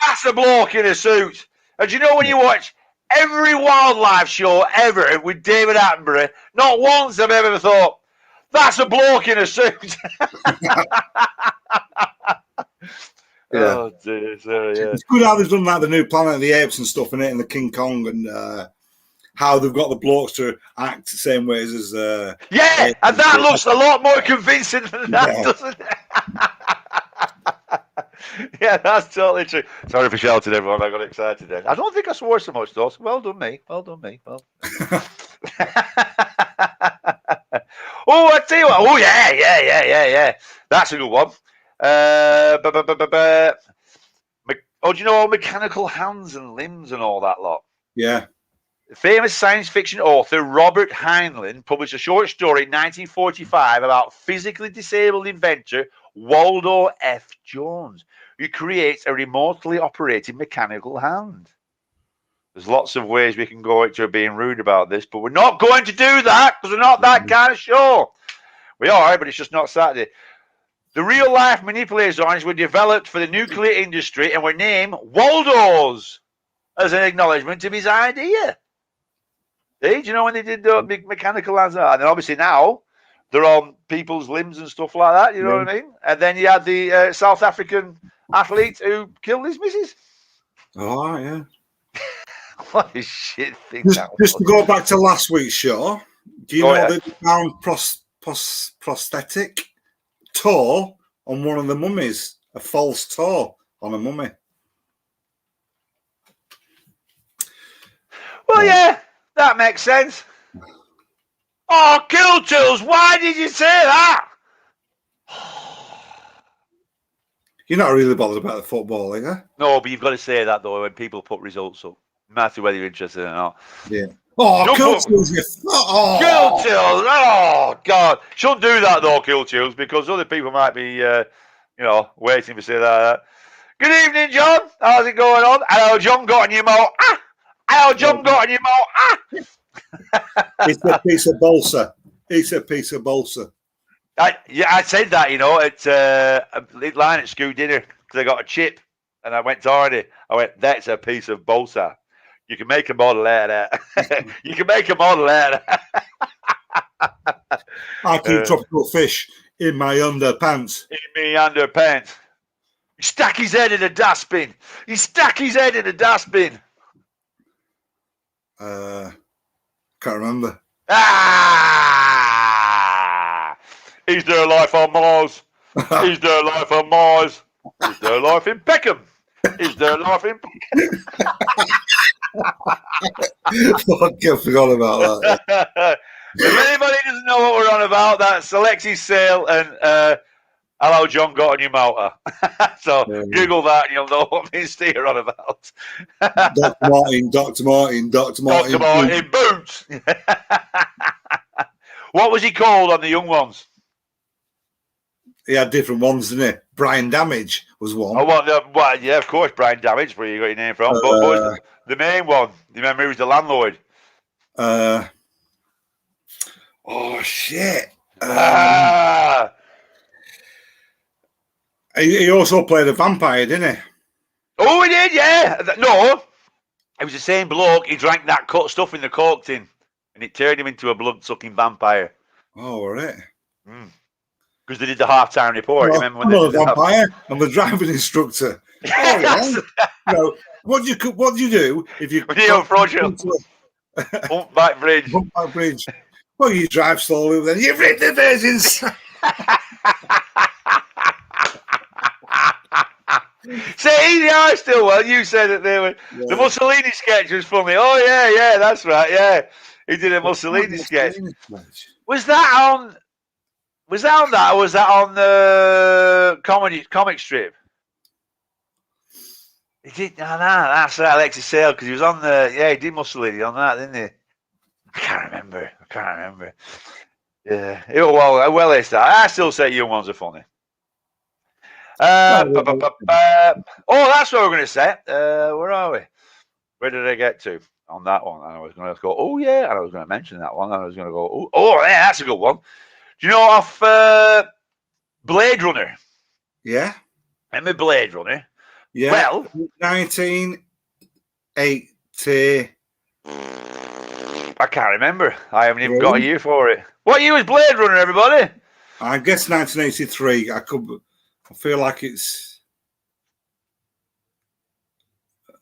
that's a bloke in a suit? And do you know when you watch every wildlife show ever with David Attenborough, not once have I ever thought, that's a bloke in a suit. Oh dear, sorry, yeah. It's good how they've done like the new Planet of the Apes and stuff in it, and the King Kong, and how they've got the blokes to act the same ways as yeah, and that looks a lot more convincing than that, doesn't it? Yeah, that's totally true. Sorry for shouting, everyone. I got excited then. I don't think I swore so much, though. So well done, me. Well done, me. Well. Oh, I tell you what. Oh, yeah. That's a good one. Oh, do you know all mechanical hands and limbs and all that lot? Yeah. Famous science fiction author Robert Heinlein published a short story in 1945 about physically disabled inventor Waldo F. Jones, who creates a remotely operated mechanical hand. There's lots of ways we can go into being rude about this, but we're not going to do that because we're not that kind of show. We are, but it's just not Saturday. The real-life manipulator designs were developed for the nuclear industry and were named Waldos as an acknowledgement of his idea. See, do you know when they did the big mechanical hands? And then obviously now they're on people's limbs and stuff like that. You know what I mean? And then you had the South African athlete who killed his missus. Oh, yeah. What a shit thing Just, that just to was. go back to last week's show, do you Oh, know yeah. that they found prosthetic toe on one of the mummies? A false toe on a mummy. Well, yeah, that makes sense. Oh, Kill Tools, why did you say that? You're not really bothered about the football, are you? No, but you've got to say that, though, when people put results up. No matter whether you're interested or not. Yeah. Oh, Don't Kill put- Tools, you Kill Tools! Oh, God. Shouldn't do that, though, Kill Tools, because other people might be, waiting to say that. Good evening, John. How's it going on? Hello, John. Got on your mo. Ah! Hello, John. Got on your mo. Ah! It's a piece of balsa. It's a piece of balsa. I said that, at a line at school dinner because I got a chip and I went to order. I went, that's a piece of balsa. You can make a model out of that. You can make a model out of that. I keep tropical fish in my underpants. In me underpants. He stuck his head in a dustbin. He stuck his head in a dustbin. Can't remember. Ah! Is there life on Mars? Is there life on Mars? Is there life in Peckham? Is there life in Peckham? I forgot about that. If anybody doesn't know what we're on about, that's Alexis Sale and Hello John Got on Your Motor. So Google that and you'll know what me and Steve are on about. Dr. Martin Boots. What was he called on the young ones? He had different ones, didn't he? Brian Damage was one. Oh, well, yeah, of course, Brian Damage, where you got your name from. But what was the main one? You remember who was the landlord? Oh, shit. He also played a vampire, didn't he? Oh, he did, yeah. No, it was the same bloke. He drank that cut stuff in the Coke tin, and it turned him into a blood-sucking vampire. Oh, all right. Because they did the half-time report. Well, Remember when they did the vampire? I'm the driving instructor. Oh, yeah. What do you do if you approach a humpback bridge? Humpback bridge. Well, you drive slowly, then you rip the virgins. See, yeah, still well. You said that they were the Mussolini sketch was funny. Oh yeah, that's right. Yeah, he did a Mussolini sketch. Was that on? Was that on that, or was that on the comic strip? He did. No, that's right, Alexis Sale, because he was on the. Yeah, he did Mussolini on that, didn't he? I can't remember. Yeah, well, it's that. I still say young ones are funny. Oh, that's what we're going to say. Where are we? Where did I get to on that one? And I was going to go, oh yeah, and I was going to mention that one. And I was going to go, oh yeah, that's a good one. Do you know off Blade Runner? Yeah. Remember Blade Runner? Yeah. Well, 1980. I can't remember. I haven't even got a year for it. What year was Blade Runner, everybody? I guess 1983. I feel like it's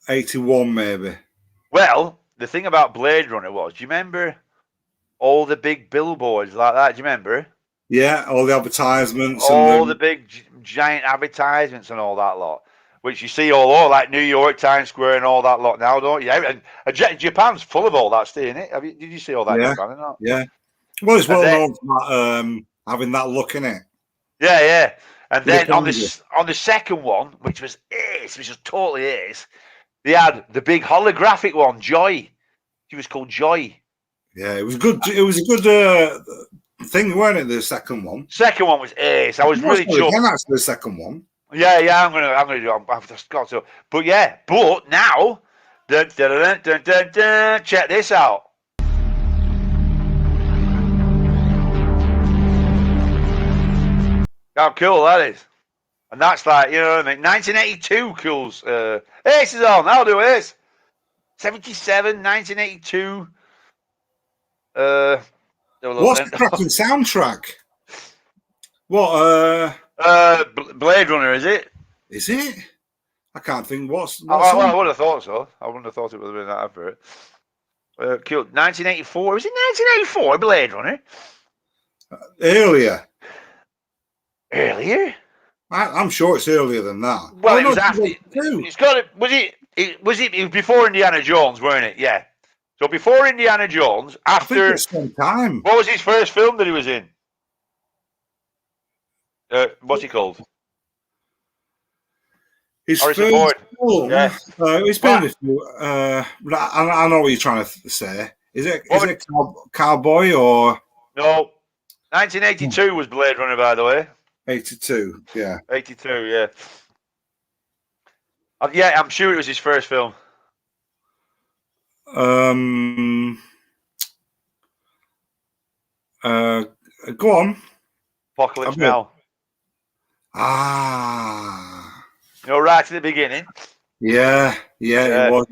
81, maybe. Well, the thing about Blade Runner was, do you remember all the big billboards like that? Do you remember? Yeah, all the advertisements. All the big giant advertisements and all that lot, which you see all over, like New York, Times Square and all that lot now, don't you? And Japan's full of all that, isn't it? Did you see all that in Japan or not? Yeah. Well, it's well known for having that look in it. Yeah. And then on the second one, which was ace, which was totally ace, they had the big holographic one, Joy. She was called Joy. Yeah, it was good. It was a good thing, weren't it? The second one. Second one was ace. I was really chuffed. That's the second one. Yeah. I'm gonna do it. I've just got to. But now, dun, check this out. How cool that is. And that's like, you know what I mean? 1982 cools. Ace is on. I'll do Ace. 77, 1982. What's the cracking soundtrack? What? Blade Runner, is it? Is it? I can't think what's I on. would have thought so. I wouldn't have thought it would have been that advert. Killed 1984. Was it 1984? Blade Runner. Earlier. Earlier. I'm sure it's earlier than that. Well, Oh, it no, was after. It's got it. It was before Indiana Jones, weren't it? Yeah. So before Indiana Jones, after. I think it's some time. What was his first film that he was in? What's he called? His Harrison first Ford. film. Yeah. It's been a few. I know what you're trying to say. Is it Cowboy or no? 1982 was Blade Runner, by the way. 82. Yeah. 82. Yeah. Yeah, I'm sure it was his first film. Go on. Apocalypse Now. You know, right at the beginning. Yeah, it was.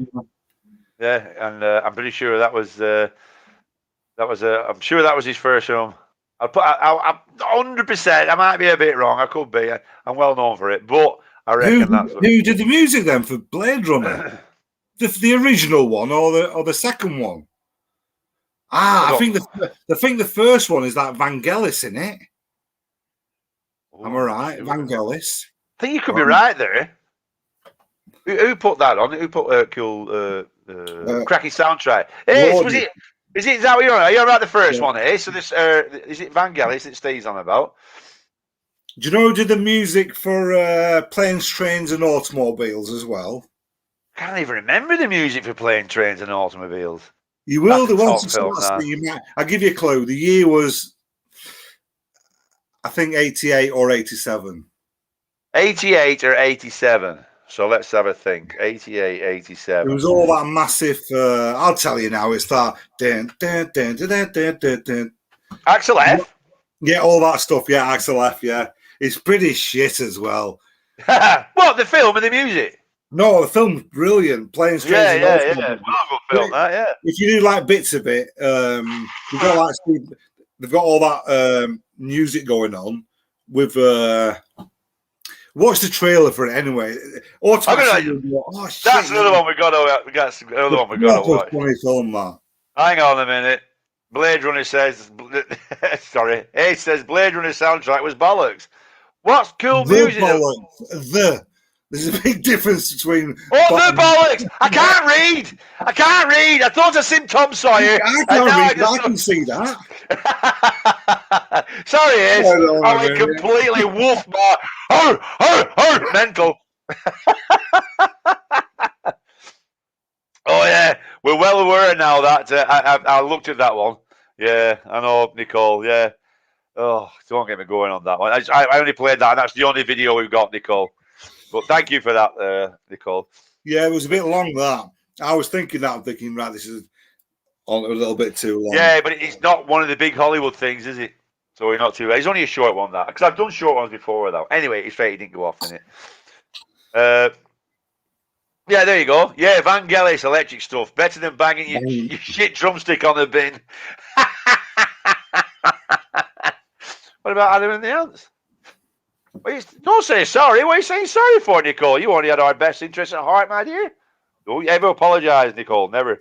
Yeah, and I'm pretty sure that was. I'm sure that was his first film. I'm 100%. I might be a bit wrong. I could be. I'm well known for it, but I reckon who did the music then for Blade Runner? the original one or the second one? I think the first one is that Vangelis in it. Am I right? Vangelis. I think you could be right there. Who put that on? Who put cool cracking soundtrack? Was it? Is that what you're on? Are you on about the first one? So this is it Vangelis that Steve's on about? Do you know who did the music for Planes, Trains, and Automobiles as well? I can't even remember the music for Planes, Trains, and Automobiles. You will. I'll give you a clue. The year was, I think, 88 or 87. 88 or 87. So let's have a think. 88, 87. It was all that massive. I'll tell you now. It's that. Axel F. Yeah, all that stuff. Yeah, Axel F. Yeah, it's pretty shit as well. What, the film and the music? No, the film's brilliant. Planes, Trains, yeah. Well, good film, that. Yeah. If you do like bits of it, they've got all that music going on with. Watch the trailer for it anyway. That's another one we got to watch. Funny film, that. Hang on a minute. Blade Runner says, sorry, Ace says Blade Runner soundtrack was bollocks. What's cool music? There's a big difference between. Oh, the bollocks! I can't read. I thought I seen Tom Sawyer. I can see that. Sorry, Ace. I went completely wolf bar. Mental. Oh yeah, we're well aware now that I looked at that one. Yeah, I know, Nicole. Yeah. Oh, don't get me going on that one. I only played that, and that's the only video we've got, Nicole. But thank you for that, Nicole. Yeah, it was a bit long, that. I was thinking that. I'm thinking, right, this is on a little bit too long. Yeah, but it's not one of the big Hollywood things, is it? So we're not too. It's only a short one, that. Because I've done short ones before, though. Anyway, it's fair he didn't go off in it. Yeah, there you go. Yeah, Vangelis electric stuff. Better than banging your shit drumstick on the bin. What about Adam and the Ants? Don't say sorry. What are you saying sorry for, Nicole? You only had our best interest at heart, my dear. Don't ever apologise, Nicole. Never.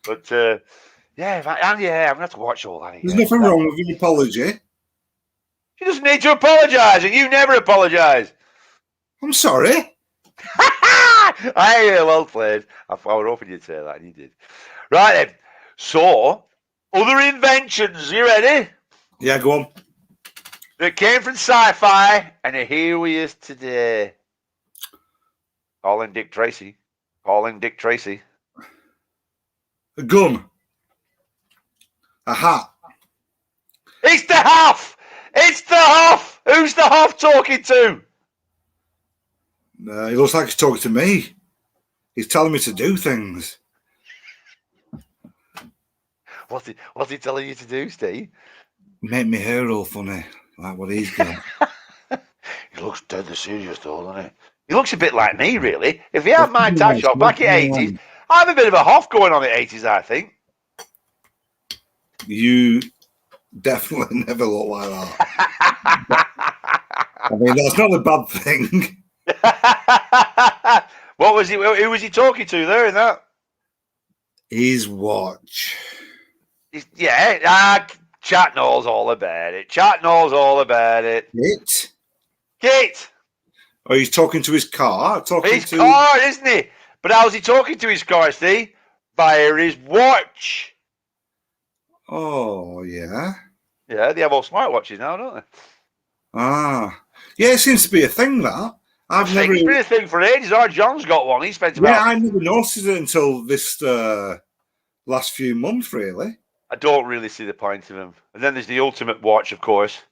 But, I'm going to have to watch all that. There's nothing wrong with an apology. She doesn't need to apologise, and you never apologise. I'm sorry. Well played. I was hoping you'd say that, and you did. Right then. So, other inventions. You ready? Yeah, go on. That came from sci-fi and are here with us today. Calling Dick Tracy. A gun. A hat. It's the Huff! Who's the Huff talking to? He looks like he's talking to me. He's telling me to do things. What's he telling you to do, Steve? Make me hair all funny, like what he's got. He looks deadly serious, though, doesn't he? He looks a bit like me, really. If he had my tax shop back in the 80s, I have a bit of a Huff going on in the 80s, I think. You definitely never look like that. I mean, that's not a bad thing. What was he? Who was he talking to there in that? His watch. Yeah, chat knows all about it. Chat knows all about it. It? Kate! Oh, he's talking to his car? His car, isn't he? But how's he talking to his car, Steve? Via his watch. Oh, yeah. Yeah, they have all smartwatches now, don't they? Ah. Yeah, it seems to be a thing, that. It's been a thing for ages. Our John's got one. He spent about... Yeah, I never noticed it until this last few months, really. I don't really see the point of him. And then there's the ultimate watch, of course.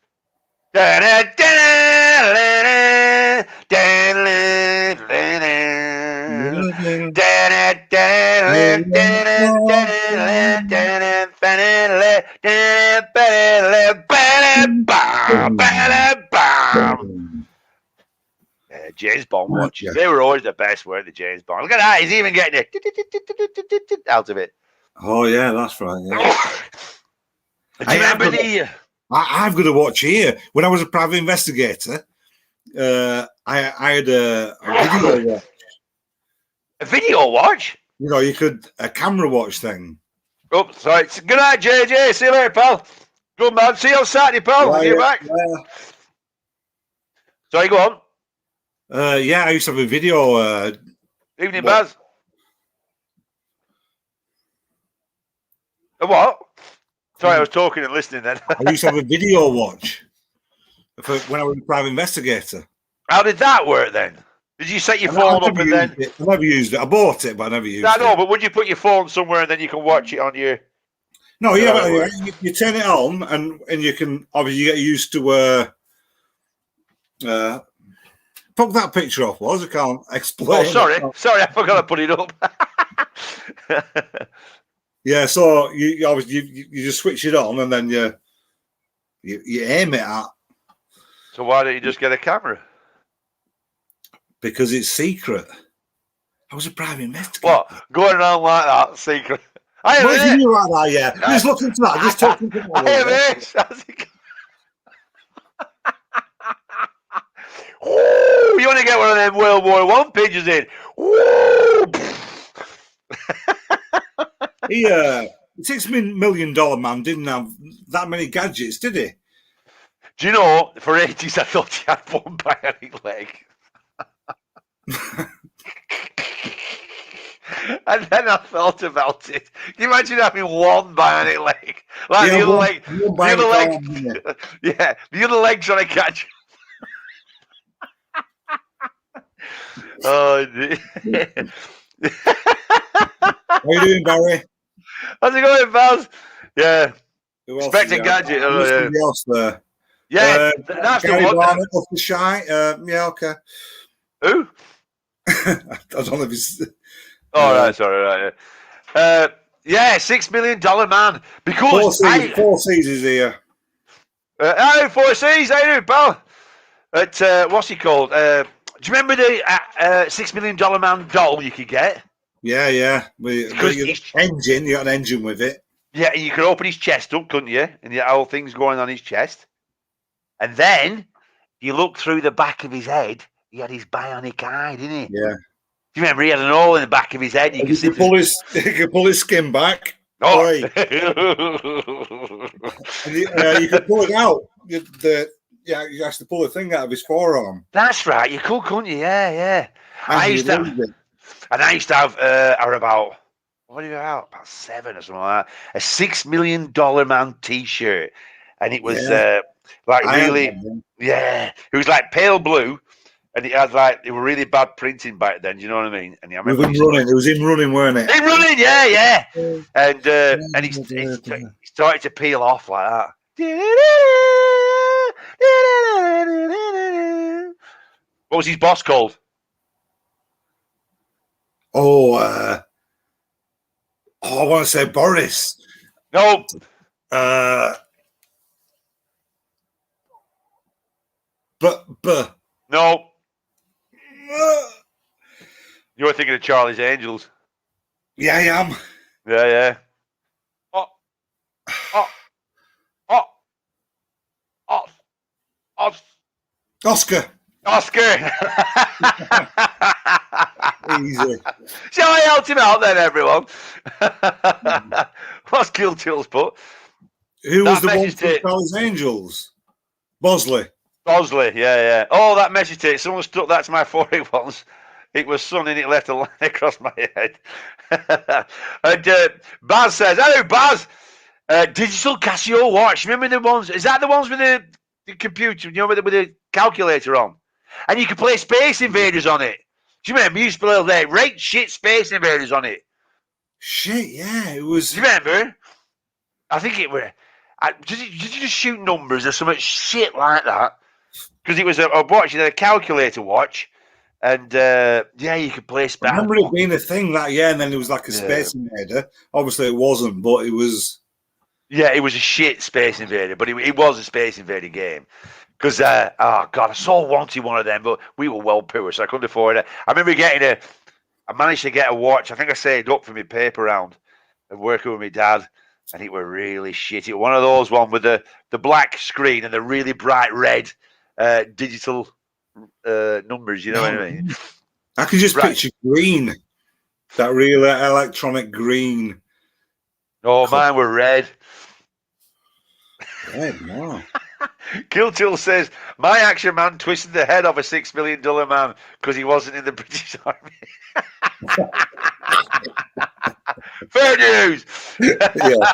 James Bond watches. They were always the best, weren't they, James Bond? Look at that. He's even getting it out of it. Oh, yeah, that's right. Yeah. Do you remember the... I've got to watch here. When I was a private investigator, I had a video watch. A video watch? You know, you could a camera watch thing. Oh, sorry. Good night, JJ. See you later, pal. Good man. See you on Saturday, pal. When you're back. Sorry, go on. Yeah, I used to have a video. Evening, Baz. A what? Sorry, I was talking and listening then. I used to have a video watch when I was a private investigator. How did that work then? Did you set your phone up and then... I never used it. I bought it, but I never used it. I know, but would you put your phone somewhere and then you can watch it on your... No, yeah, you turn it on and you can... Obviously, you get used to... fuck that picture off, was I can't explain. Oh, sorry. Sorry, I forgot to put it up. Yeah, so you obviously you just switch it on and then you aim it at. So why don't you just get a camera? Because it's secret. I was a private investigator. What? Going around like that, secret. I what did you like that? Yeah, just look into that. Just talking to that. I am it. Ooh, you want to get one of them World War I pictures in? Ooh. He, $6 million man didn't have that many gadgets, did he? Do you know, for ages I thought he had one bionic leg. And then I thought about it. Can you imagine having one bionic leg? Like the other leg. Yeah, the other leg's trying to catch. Oh, how you doing, Barry? How's it going, Baz? Yeah. Inspector Gadget. Else there. Yeah, that's Gary the one. Barnett off the shy. Yeah, okay. Who? I don't know if it's. Oh, right, sorry, right. Yeah, $6 million man. Because Four Seasons here. Oh, 4Cs, how you doing, pal? What's he called? Do you remember the $6 million man doll you could get? Yeah. Engine, you got an engine with it. Yeah, and you could open his chest up, couldn't you? And the whole thing's going on his chest. And then you look through the back of his head, he had his bionic eye, didn't he? Yeah. Do you remember he had an hole in the back of his head? He could pull his skin back. Oh. And you could pull it out. You have to pull the thing out of his forearm. That's right. You could, couldn't you? Yeah. I used to have about 7 or something like that. A $6 million man T-shirt, and it was it was like pale blue, and it had it were really bad printing back then. Do you know what I mean? And I remember it was in running, weren't it? In running, yeah. And he started to peel off like that. What was his boss called? I want to say Boris. No. No. You're thinking of Charlie's Angels. Yeah, I am. Yeah. Oscar. Oscar. Easy. See how I helped him out then, everyone. What's Kill Till's put? Who That was the one message from tape. Charlie's Angels? Bosley. Bosley, yeah. Oh, that message tape. Someone stuck that to my forehead once. It was sun and it left a line across my head. And Baz says, hello, Baz. Digital Casio watch. Remember the ones? Is that the ones with the computer, you know, with the calculator on? And you could play Space Invaders on it. Do you remember? You used to play there, right shit Space Invaders on it. Shit, yeah, it was. Do you remember? I think it were. Did you just shoot numbers or something shit like that? Because it was a watch, a calculator watch, and yeah, you could play Space. I remember it being a thing that year, and then it was like a Space Invader. Obviously, it wasn't, but it was. Yeah, it was a shit Space Invader, but it was a Space Invader game. Because, oh God, I so wanted one of them, but we were well poor, so I couldn't afford it. I remember I managed to get a watch. I think I saved up for my paper round and working with my dad, and it were really shitty. One of those one with the black screen and the really bright red digital numbers, you know what I mean? I can just picture green, that real electronic green. Oh, mine were red. Red, no. Kiltil says, my action man twisted the head off a $6 million man because he wasn't in the British Army. Fair news. Yeah.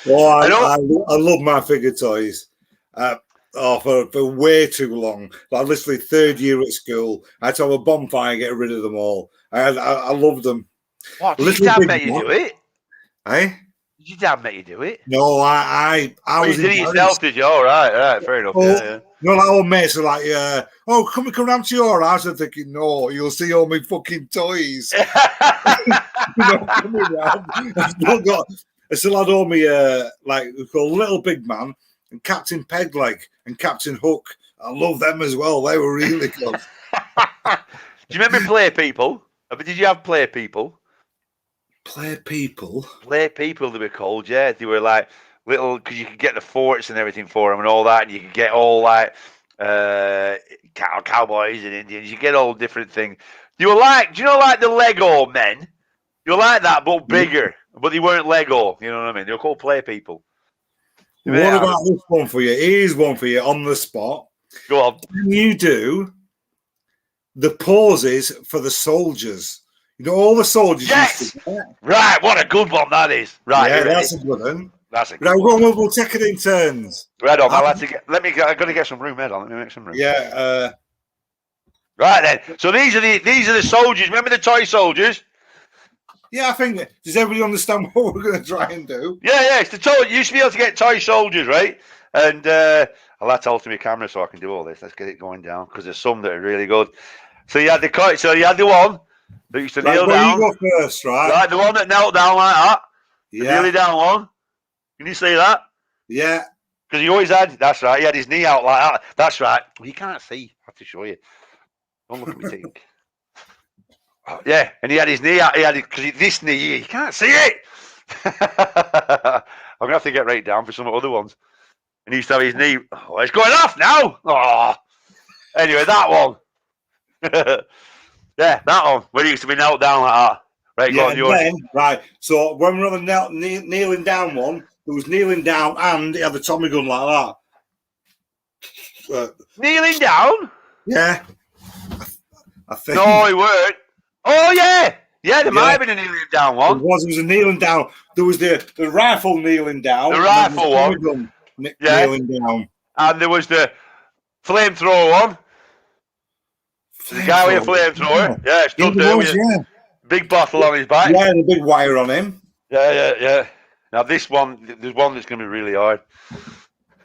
Oh, I love my figure toys. For way too long. Like literally third year at school, I had to have a bonfire and get rid of them all. I loved them. What, did your dad make you do it? Eh? Did your dad make you do it? No, I was. You did it yourself, did you? Oh, right, fair enough. Yeah. No, like old mates are like, oh, come round to your house. I'm thinking, no, you'll see all my fucking toys. Coming round. I still had all my like we call Little Big Man and Captain Pegleg and Captain Hook. I love them as well. They were really good. Do you remember Play People? Did you have Play People? Play People, they were called, yeah. They were like little, because you could get the forts and everything for them and all that, and you could get all like cowboys and Indians. You get all different things. You were like, do you know, like the Lego men? You were like that, but bigger. But they weren't Lego. You know what I mean? They were called Play People. What about this one for you? Here's one for you on the spot. Go on. Can you do the pauses for the soldiers? You know, all the soldiers. Yes. Right. What a good one that is. Right. Yeah, that's a good one. That's a good one. We'll take it in turns. Right on. I've got to get some room, Ed. Let me make some room. Yeah. Right then. So these are the soldiers. Remember the toy soldiers? Yeah, I think. Does everybody understand what we're going to try and do? Yeah. It's the toy. You used to be able to get toy soldiers, right? And I'll have to alter my camera so I can do all this. Let's get it going down because there's some that are really good. So you had the one. That used to kneel down. You go first, right? Right, the one that knelt down like that. Yeah. The nearly down one. Can you see that? Yeah. Because he always had, that's right, he had his knee out like that. That's right. Well, you can't see. I have to show you. Don't look at me, think. Yeah, and he had his knee out. He had it, because this knee here, you can't see it. I'm going to have to get right down for some other ones. And he used to have his knee. Oh, it's going off now. Oh. Anyway, that one. Yeah, that one, where he used to be knelt down like that. Right, yeah, right. So when we were on the kneeling down one, there was kneeling down and he had the Tommy gun like that. Kneeling down? Yeah. I think. No, he weren't. Oh, yeah. Yeah, there might have been a kneeling down one. It was a kneeling down. There was the rifle kneeling down. The rifle one. Kneeling down. And there was the flamethrower one. The guy with a flamethrower. Yeah, stood there with a big bottle on his back. Yeah, and a big wire on him. Yeah. Now this one, there's one that's going to be really hard.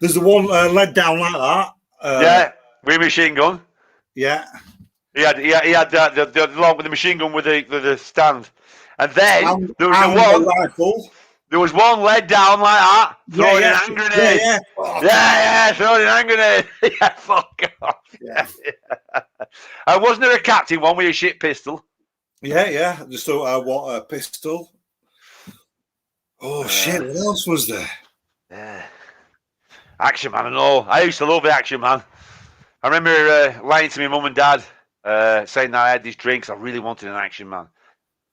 There's the one led down like that. Yeah, with a machine gun. Yeah. He had the long with the machine gun with the stand. And then there was the rifle. There was one led down like that, throwing an hand grenade. Yeah, throwing an hand grenade. Yeah, fuck off. Yeah. And wasn't there a captain one with a shit pistol? Yeah. Just what a pistol. Oh shit! What else was there? Yeah. Action Man and all. I used to love the Action Man. I remember lying to my mum and dad, saying that I had these drinks. I really wanted an Action Man.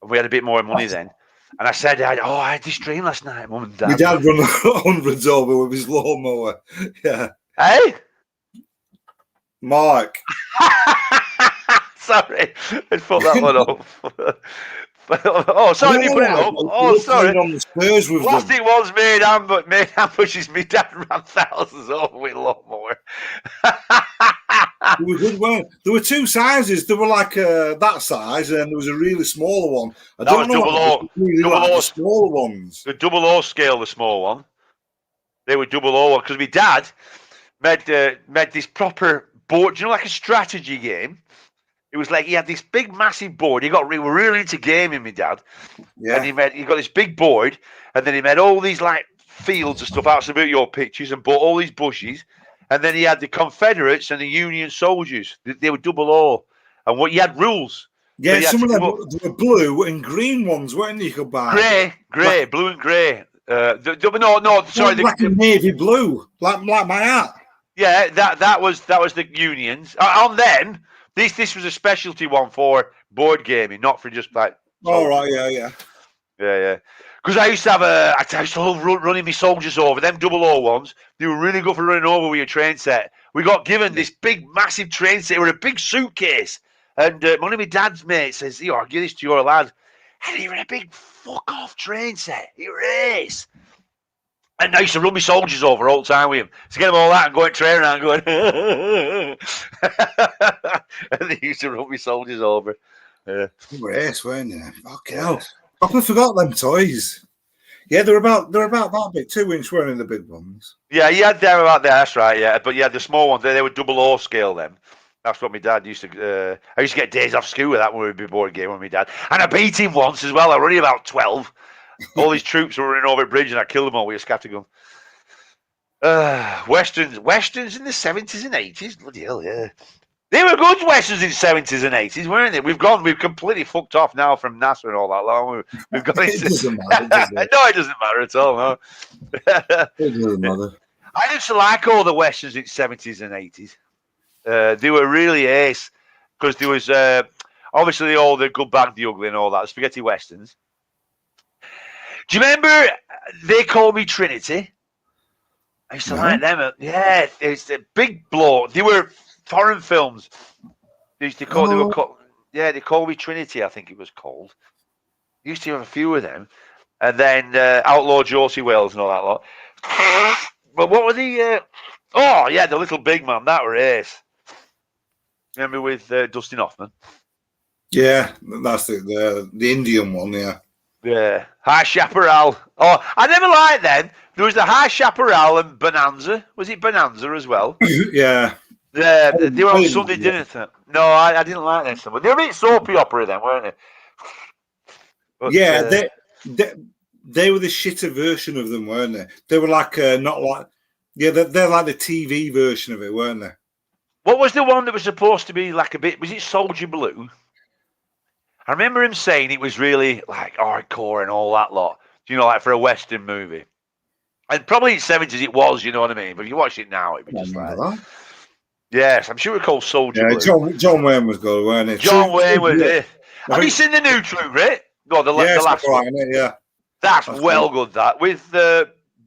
And we had a bit more money then. And I said, I had this dream last night, mum and dad. My dad run hundreds over with his lawnmower. Yeah. Hey? Mark. Sorry, I put that one off. Oh, sorry, you put it up. Oh, sorry. On the Spurs with Last it was made ambushes. My dad ran thousands over with a lawnmower. They were good, weren't they? There were two sizes. There were like that size, and there was a really smaller one. I don't know. Double O, the smaller ones. The 00 scale, the small one. They were 00 because my dad made this proper board. You know, like a strategy game. It was like he had this big, massive board. We were really into gaming, my dad. Yeah. And he got this big board, and then he made all these like fields and stuff out about your pictures, and bought all these bushes. And then he had the Confederates and the Union soldiers. They were 00, and what you had rules. Yeah, some of them were blue and green ones, weren't they? You could buy grey, blue and grey. Sorry, like a navy blue, like my hat. Yeah, that was the Unions. On them. This was a specialty one for board gaming, not for just like. Oh right, yeah. Because I used to love running my soldiers over. Them 00 ones, they were really good for running over with your train set. We got given this big, massive train set with a big suitcase, and one of my dad's mates says, "I'll give this to your lad," and he ran a big fuck off train set. He race. And I used to run my soldiers over all the time with him. To get them all out and going train around going, and they used to run my soldiers over. They were ace, weren't they? Fucking hell. I forgot them toys. Yeah, they're about that big, 2-inch, weren't they, the big ones? Yeah, you had them about there, that's right, yeah. But you had the small ones, they were 00 scale then. That's what my dad used to. I used to get days off school with that when we'd be board game with my dad. And I beat him once as well. I was only about 12. All these troops were running over a bridge, and I killed them all with a scattergun. Westerns in the 70s and 80s. Bloody hell, yeah. They were good westerns in the 70s and 80s, weren't they? We've completely fucked off now from NASA and all that long. We've got into... It doesn't matter, does it? No, it doesn't matter at all, no. It doesn't matter. I used to like all the westerns in the 70s and 80s. They were really ace, because there was obviously all the Good, Bad, the Ugly and all that, the spaghetti westerns. Do you remember They Call Me Trinity? I used to like them. Yeah, it's a big blow. They were foreign films. They used to call. They Call Me Trinity, I think it was called. Used to have a few of them, and then Outlaw Josie Wales and all that lot. But what were the? The Little Big Man. That were ace. Remember with Dustin Hoffman? Yeah, that's the Indian one. Yeah. Yeah, High Chaparral. Oh, I never liked them. There was the High Chaparral and Bonanza. Was it Bonanza as well? Yeah. Yeah, they were on Sunday dinner. No, I didn't like them so much. They were a bit soapy opera then, weren't they? But, yeah, they were the shitter version of them, weren't they? They were like not like. Yeah, they're like the TV version of it, weren't they? What was the one that was supposed to be like a bit? Was it Soldier Blue? I remember him saying it was really like hardcore and all that lot. You know, like for a Western movie. And probably in the 70s it was, you know what I mean? But if you watch it now, it'd be just like that. Yes, I'm sure it was called Soldier Blue. John Wayne was good, weren't he? John Wayne was it. Have you seen the new True Grit? No, the last one. Right, yeah. That's well good, that. With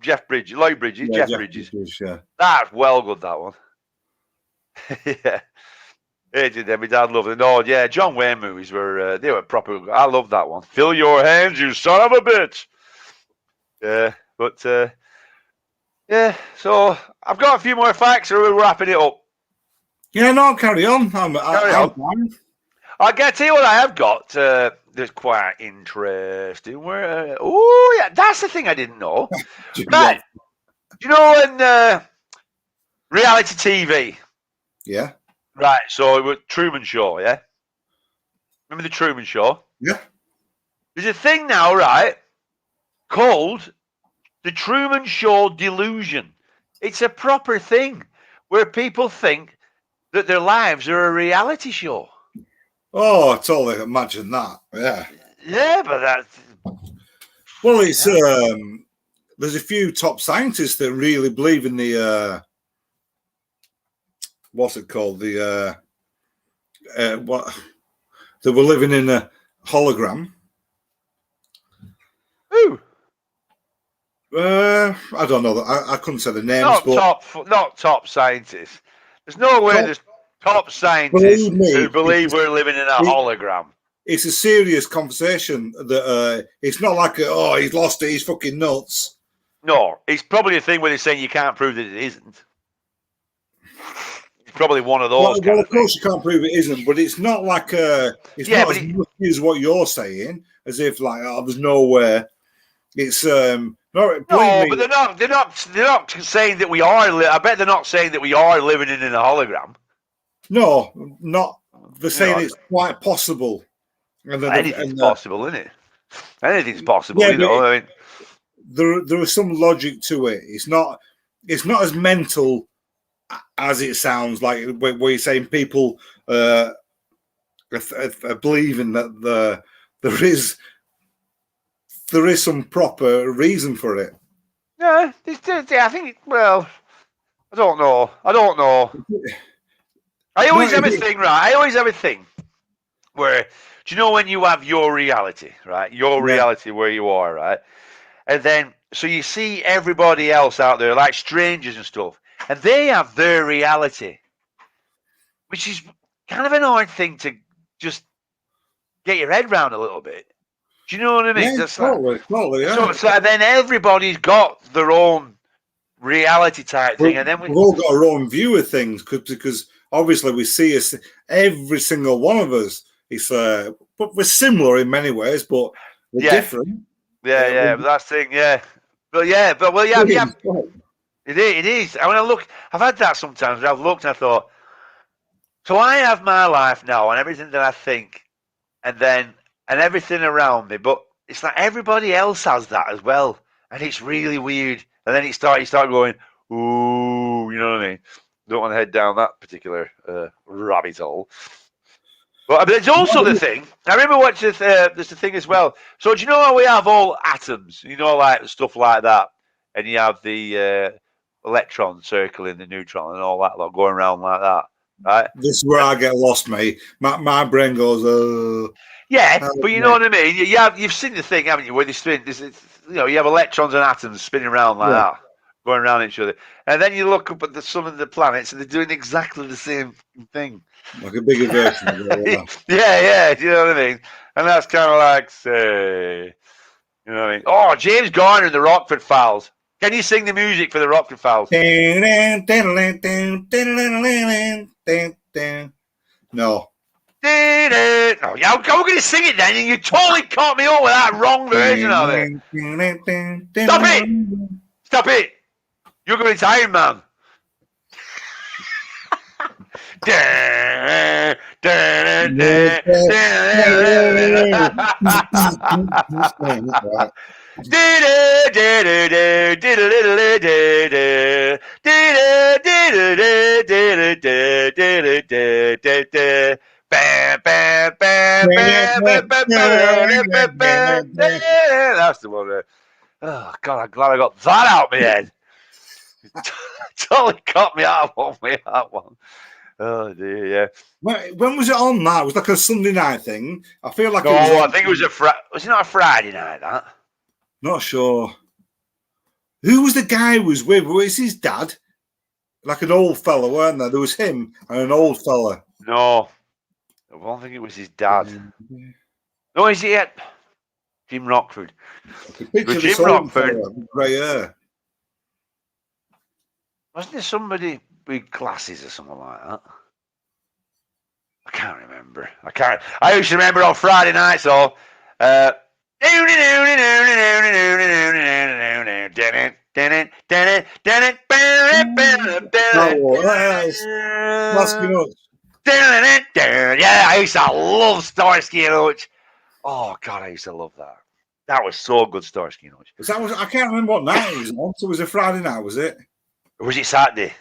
Jeff Bridges, Lloyd Bridges, Jeff Bridges. Yeah. That's well good, that one. Yeah. Hated them. My dad loved it. No, yeah, John Wayne movies were they were proper. I love that one. Fill your hands, you son of a bitch. Yeah, but yeah. So I've got a few more facts, or we're wrapping it up. Yeah, no, carry on. Carry on. I get to you what I have got. That's quite interesting. Where? Oh, yeah, that's the thing I didn't know. Right. You know, in reality TV. Yeah. Right, so it was Truman Show, yeah? Remember the Truman Show? Yeah. There's a thing now, right, called the Truman Show delusion. It's a proper thing where people think that their lives are a reality show. Oh, I totally imagine that, yeah. Yeah, but that's... Well, it's... there's a few top scientists that really believe in the what's it called? What they were living in a hologram. Who? I don't know. I couldn't say the names, Not top scientists. There's no way there's top scientists who believe we're living in a hologram. It's a serious conversation. That it's not like he's lost it. He's fucking nuts. No, it's probably a thing where they're saying you can't prove that it isn't. It's probably one of those. Well, of course you can't prove it isn't, but it's not like it's not as much as what you're saying, as if like there's no way. It's no, but they're not saying that we are. I bet they're not saying that we are living in a hologram. No, not. They're saying it's quite possible. Anything's possible, isn't it? Anything's possible, yeah, you know. I mean, there is some logic to it. It's not as mental as it sounds like. Where you're saying people are believing that there is some proper reason for it. Yeah, I think. Well, I don't know. I always have a thing, right? I always have a thing where, do you know when you have your reality, right? Your reality where you are, right? And then, so you see everybody else out there, like strangers and stuff, and they have their reality, which is kind of an odd thing to just get your head around a little bit. Do you know what I mean? Yeah, totally, yeah. So then everybody's got their own reality type thing, and then we've all got our own view of things because obviously we see every single one of us. It's but we're similar in many ways, but we're different. Yeah, but that's the thing, yeah. It is. I mean, I've had that sometimes where I've looked and I thought, so I have my life now and everything that I think, and everything around me, but it's like everybody else has that as well, and it's really weird. And then you start going, ooh, you know what I mean? Don't want to head down that particular rabbit hole. But there's also the thing. I remember watching there's the thing as well. So do you know how we have all atoms? You know, like stuff like that, and you have the electron circling the neutron and all that lot going around like that, right? This is where I get lost, mate. My brain goes, yeah, but you know what I mean. You've seen the thing, haven't you? Where they spin, you have electrons and atoms spinning around like that, going around each other, and then you look up at the sun and the planets, and they're doing exactly the same thing. Like a bigger version of it. Yeah, do you know what I mean? And that's kind of like, say, you know what I mean? Oh, James Garner and the Rockford Files. Can you sing the music for the Rockford Files? No. Oh, yeah, I'm going to sing it then. You totally caught me up with that wrong version of it. Stop it! You're going to Iron Man. That's the one. Oh God, I'm glad I got that out of my head. Totally caught me out of that one. Oh dear, yeah. When was it on? That it was like a Sunday night thing. I feel like I think it was was it not a Friday night? That not sure. Who was the guy who was with? Was his dad? Like an old fella, weren't there? There was him and an old fella. No, I don't think it was his dad. No, is he it? Jim Rockford. Jim Rockford, grey hair. Wasn't there somebody with glasses or something like that? I can't remember. I used to remember on Friday nights, though. Yeah, I used to love Starsky and Hutch. Oh God, I used to love that. That was so good, Starsky and Hutch. I can't remember what night it was on. So it was a Friday night, was it? Or was it Saturday?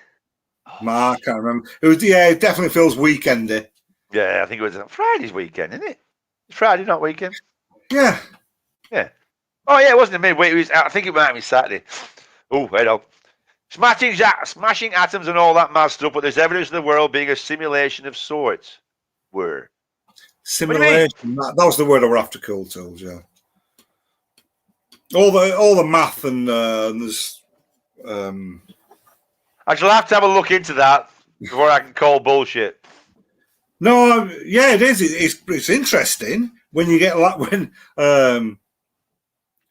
I can't remember. It was it definitely feels weekendy. Yeah, I think it was Friday's weekend, isn't it? It's Friday, not weekend. Yeah. Yeah. Oh yeah, it wasn't a midweek. I think it might be Saturday. Oh, wait up. Smashing atoms and all that mad stuff, but there's evidence of the world being a simulation of sorts. What do you mean? Simulation. That was the word I were after. Cool tools. Yeah. All the math and there's. I shall have to have a look into that before I can call bullshit. No, yeah, it is. It's interesting when you get like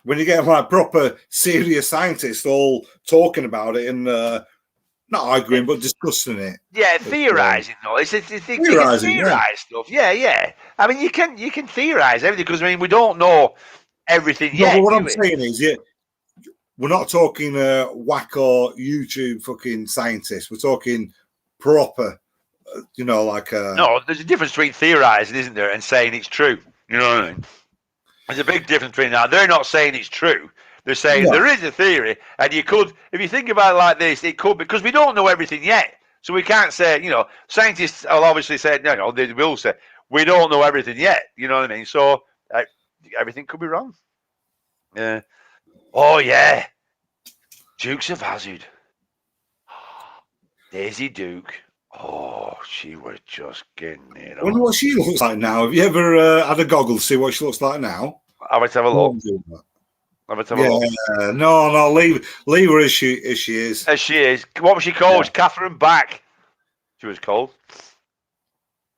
when you get like proper serious scientists all talking about it and not arguing but discussing it. Yeah, theorizing though. It's Theorising, theorize stuff. Yeah. I mean, you can theorize everything because I mean we don't know everything yet. But what I'm saying is, we're not talking wacko YouTube fucking scientists. We're talking proper, like. No, there's a difference between theorizing, isn't there, and saying it's true. You know what I mean? There's a big difference between that. They're not saying it's true. They're saying there is a theory, and you could, if you think about it like this, it could, because we don't know everything yet. So we can't say, scientists will obviously say, no, they will say, we don't know everything yet. You know what I mean? So everything could be wrong. Yeah. Oh, yeah. Dukes of Hazzard. Daisy Duke. Oh, she was just getting it on. I wonder what she looks like now. Have you ever had a goggle to see what she looks like now? I would have a look. No, leave her as she is. As she is. What was she called? Yeah. Catherine Back. She was called.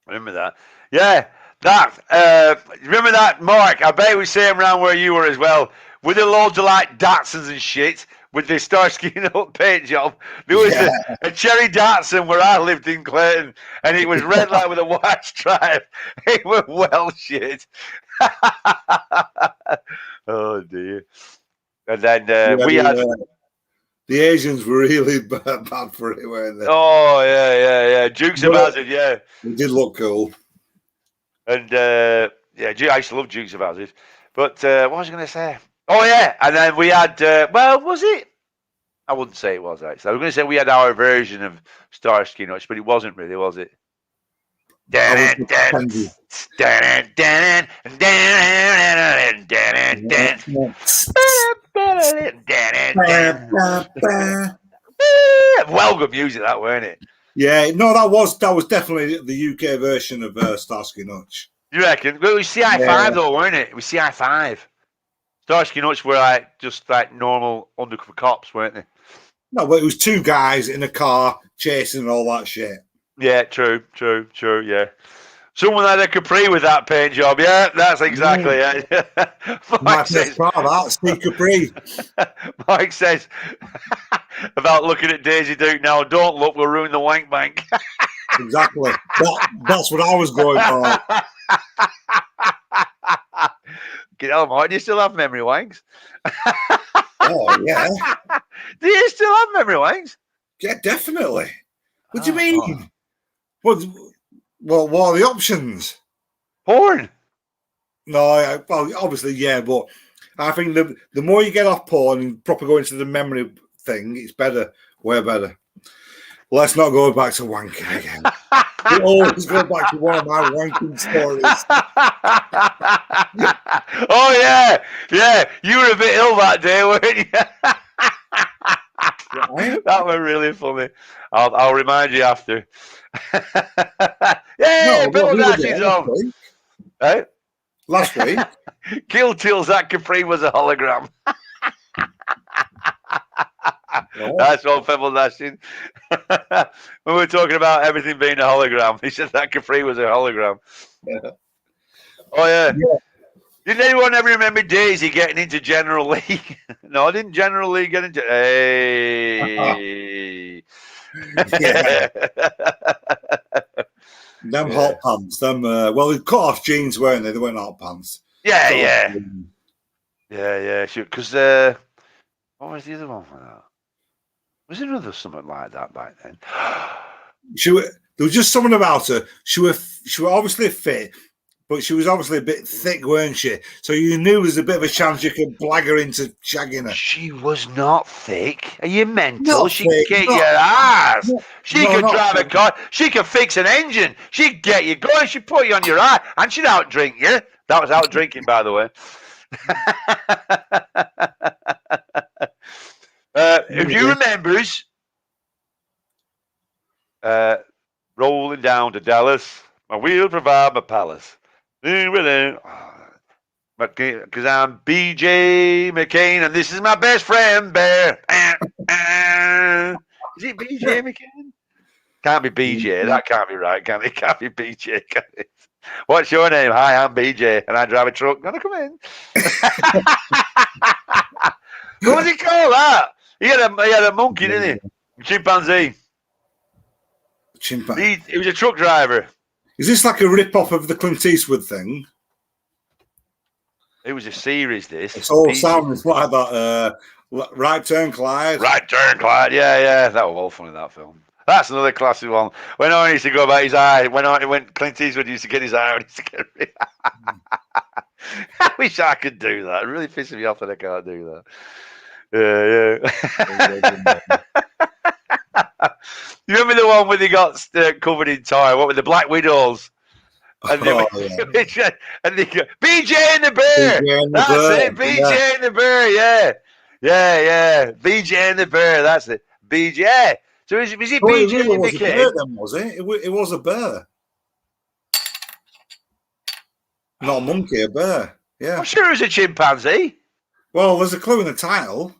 Remember that? Yeah, that. Remember that, Mark? I bet it was same around where you were as well. With the loads of like Datsuns and shit. With the Starsky Note paint job. There was a cherry Datsun where I lived in Clayton. And it was red light with a white stripe. It was well shit. Oh dear. And then we had the Asians were really bad for it, weren't they? Oh yeah. Dukes of Hazzard, yeah. It did look cool. And I used to love Dukes of Hazzard. But what was I going to say? Oh yeah, and then we had was it? I wouldn't say it was actually. I was going to say we had our version of Starsky Nuts, but it wasn't really, was it? Well good music, that weren't it? Yeah, no, that was definitely the UK version of Starsky Nuts. You reckon? Well, it was CI5 though, weren't it? It was CI5. Starsky Nuts were just normal undercover cops, weren't they? No, but it was two guys in a car chasing and all that shit. Yeah, true, yeah. Someone had a Capri with that paint job. Yeah, that's exactly it. Mike says, Steve Capri. Mike says about looking at Daisy Duke now, don't look, we'll ruin the wank bank. Exactly. That's what I was going for. Get on, Mike. Do you still have memory wanks? Oh, yeah. Do you still have memory wanks? Yeah, definitely. What do you mean? Well, what are the options? Porn. No, well, obviously, yeah, but I think the more you get off porn and proper go into the memory thing, it's better, way better. Let's not go back to wanking again. We always go back to one of my wanking stories. Oh, yeah. You were a bit ill that day, weren't you? Right? That was really funny. I'll remind you after. Yeah, Bill Dash's on. Hey? Last week. Kill Tills that Capri was a hologram. Oh. That's what Pebble dashing. When we were talking about everything being a hologram, he said that Capri was a hologram. Yeah. Oh, yeah. Didn't anyone ever remember Daisy getting into General League? No, didn't General League get into... Hey. Yeah. Them hot pants. Them, they cut off jeans, weren't they? They weren't hot pants. Yeah. Sure. Because, what was the other one for that? Was there another something like that back then? There was just something about her. She was obviously fit, but she was obviously a bit thick, weren't she? So you knew there was a bit of a chance you could blag her into shagging her. She was not thick. Are you mental? She could get your ass. She could drive a car. She could fix an engine. She'd get you going. She'd put you on your eye, and she'd outdrink you. That was out drinking, by the way. If you remembers, rolling down to Dallas. My wheel provide my palace. Because I'm BJ McCain, and this is my best friend, Bear. Is it BJ McCain? Can't be BJ. That can't be right, can it? It can't be BJ, can it? What's your name? Hi, I'm BJ, and I drive a truck. Gonna come in. What was he called? That he had a monkey, didn't he? Chimpanzee. He was a truck driver. Is this like a rip-off of the Clint Eastwood thing? It was a series, this. It's all sounds like that. Right Turn, Clyde. Right Turn, Clyde. Yeah. That was all funny, that film. That's another classic one. When I used to go about his eye, when Clint Eastwood used to get his eye on, he used to get it. I wish I could do that. It really pisses me off that I can't do that. Yeah. You remember the one where they got covered in tar? What were the Black Widows? And they, and they go, BJ and the Bear. That's it. BJ and the Bear. Yeah. BJ and the Bear. That's it. BJ. So was it BJ? It really was a bear then, was it? It was a bear. Not a monkey, a bear. Yeah. I'm sure it was a chimpanzee. Well, there's a clue in the title.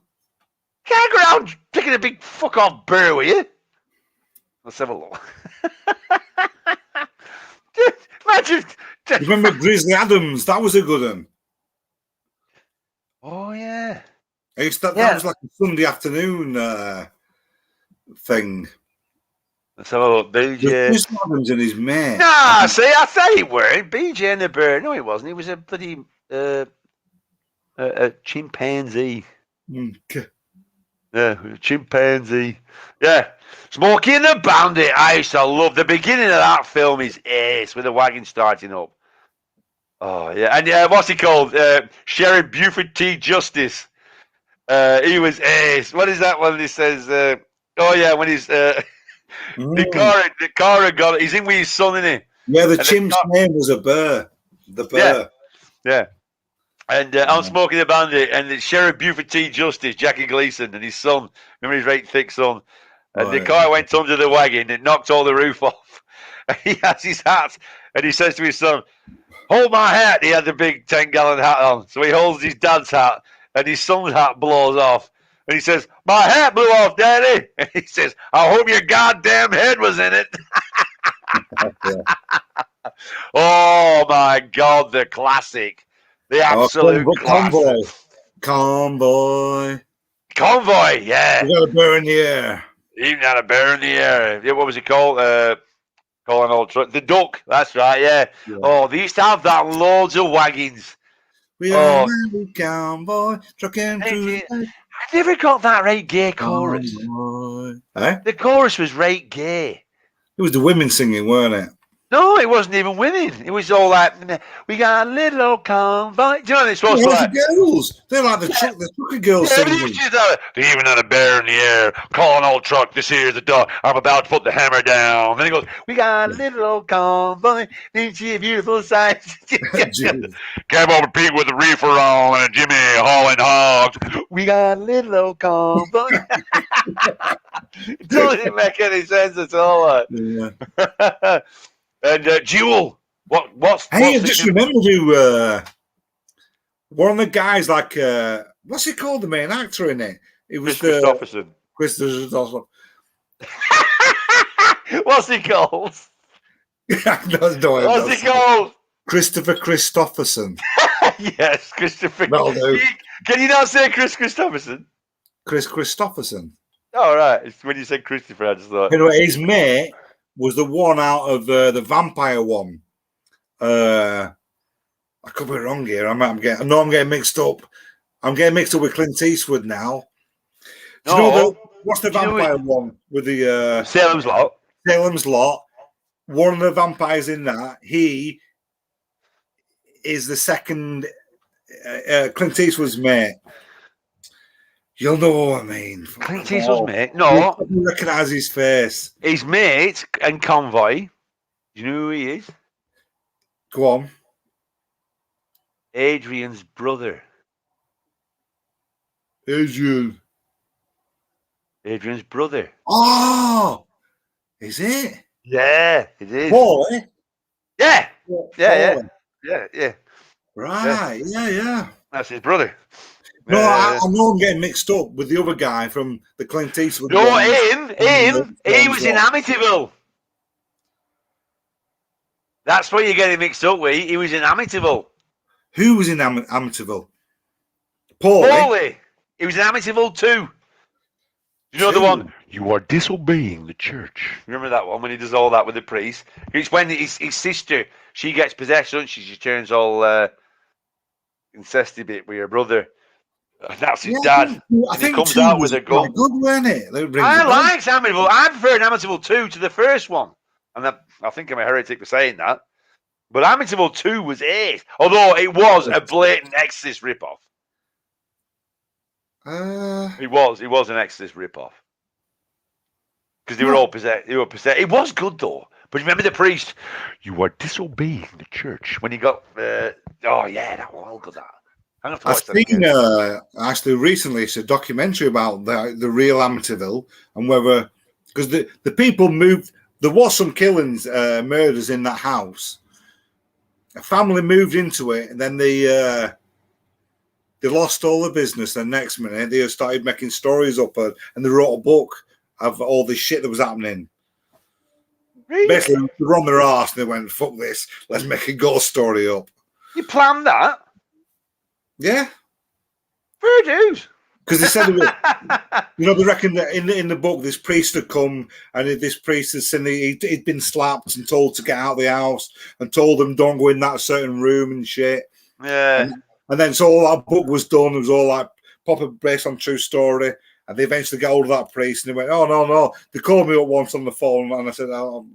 Can't go around picking a big fuck off bear with you. Let's have a look. Imagine. Remember Grizzly Adams? That was a good one. Oh, yeah. That was like a Sunday afternoon thing. Let's have a look. BJ. Grizzly Adams and his mate. Nah, see, I thought it weren't. BJ and the Bear. No, he wasn't. He was a bloody a chimpanzee. Okay. Yeah, chimpanzee. Yeah. Smokey and the Bandit. I used to love the beginning of that film. Is ace with the wagon starting up. Oh yeah, and what's he called? Sheriff Buford T. Justice. He was ace. What is that one? He says, "Oh yeah," when he's the car got. He's in with his son, isn't he? Yeah, the chimp's name was a bear. The bear. Yeah. And I'm Smokey the Bandit, and it's Sheriff Buford T. Justice, Jackie Gleason, and his son. Remember his right thick son. And the car went under the wagon. It knocked all the roof off. And he has his hat, and he says to his son, "Hold my hat." He had the big 10-gallon hat on, so he holds his dad's hat, and his son's hat blows off. And he says, "My hat blew off, Daddy." And he says, "I hope your goddamn head was in it." Oh my God, the classic. The absolute classic. Convoy, yeah. You got a bear in the air. Even had a bear in the air. Yeah, what was it called? Calling old truck. The Duck. That's right, yeah. Oh, they used to have that loads of wagons. We are a convoy, trucking through. I never got that right gay chorus. Eh? The chorus was right gay. It was the women singing, weren't it? No, it wasn't even women. It was all like, "We got a little convoy." Do you know what it's supposed to be like? The girls. They're like the trucker girls singing. They even had a bear in the air. "Calling old truck, this here's the dog. I'm about to put the hammer down." Then he goes, "We got a little convoy. Ain't she a beautiful sight?" "Cab over pig with a reefer on and a Jimmy hauling hogs. We got a little convoy." It doesn't make any sense at all. Yeah. And Jewel, what's I just remember who one of the guys, like what's he called, the main actor in it? It was Chris Christopherson. Christopherson. What's he called? What's he called? Christopher Christopherson. Yes, Christopher. No. Can you not say Chris Christopherson? Chris Christopherson. Oh, right. It's when you said Christopher, I just thought. Anyway, his mate was the one out of the vampire one. I could be wrong here. I'm getting mixed up. I'm getting mixed up with Clint Eastwood now. Do you know what's the vampire one with the Salem's Lot? Salem's Lot. One of the vampires in that, he is the second Clint Eastwood's mate. You'll know what I mean. Clint Eastwood's mate? No. You recognise his face. His mate and Convoy. Do you know who he is? Go on. Adrian's brother. Adrian's brother. Oh! Is it? Yeah, it is. Paulie? Yeah. Yeah. Right. Yeah. That's his brother. No, I know I'm getting mixed up with the other guy from the Clint Eastwood No, ones. he was in Amityville. That's what you're getting mixed up with. He was in Amityville. Who was in Amityville? Paulie. He was in Amityville too. You know the one? You are disobeying the church. Remember that one when he does all that with the priest? It's when his sister, she gets possessed, doesn't she? She turns all incesty bit with her brother. That's his dad. I and think he comes out with a gun. Quite good, weren't it? I liked Amityville. I preferred Amityville 2 to the first one. And I think I'm a heretic for saying that. But Amityville 2 was ace. Although it was a blatant Exorcist ripoff. It was an Exorcist ripoff. Because they were all possessed. They were possessed. It was good though. But remember the priest? You are disobeying the church. When he got that was all good. I've seen actually recently it's a documentary about the real Amityville and whether because the people moved. There was some killings, murders in that house. A family moved into it, and then they lost all the business. And next minute, they started making stories up, and they wrote a book of all this shit that was happening. Really? Basically, they were on their arse, and they went, "Fuck this! Let's make a ghost story up." You planned that? Yeah. Fair dues. Because they said, they reckon that in the book, this priest had come and this priest had said he'd been slapped and told to get out of the house and told them don't go in that certain room and shit. Yeah. And then so all that book was done. It was all like proper based on true story. And they eventually got hold of that priest and they went, "Oh, no. They called me up once on the phone and I said, oh,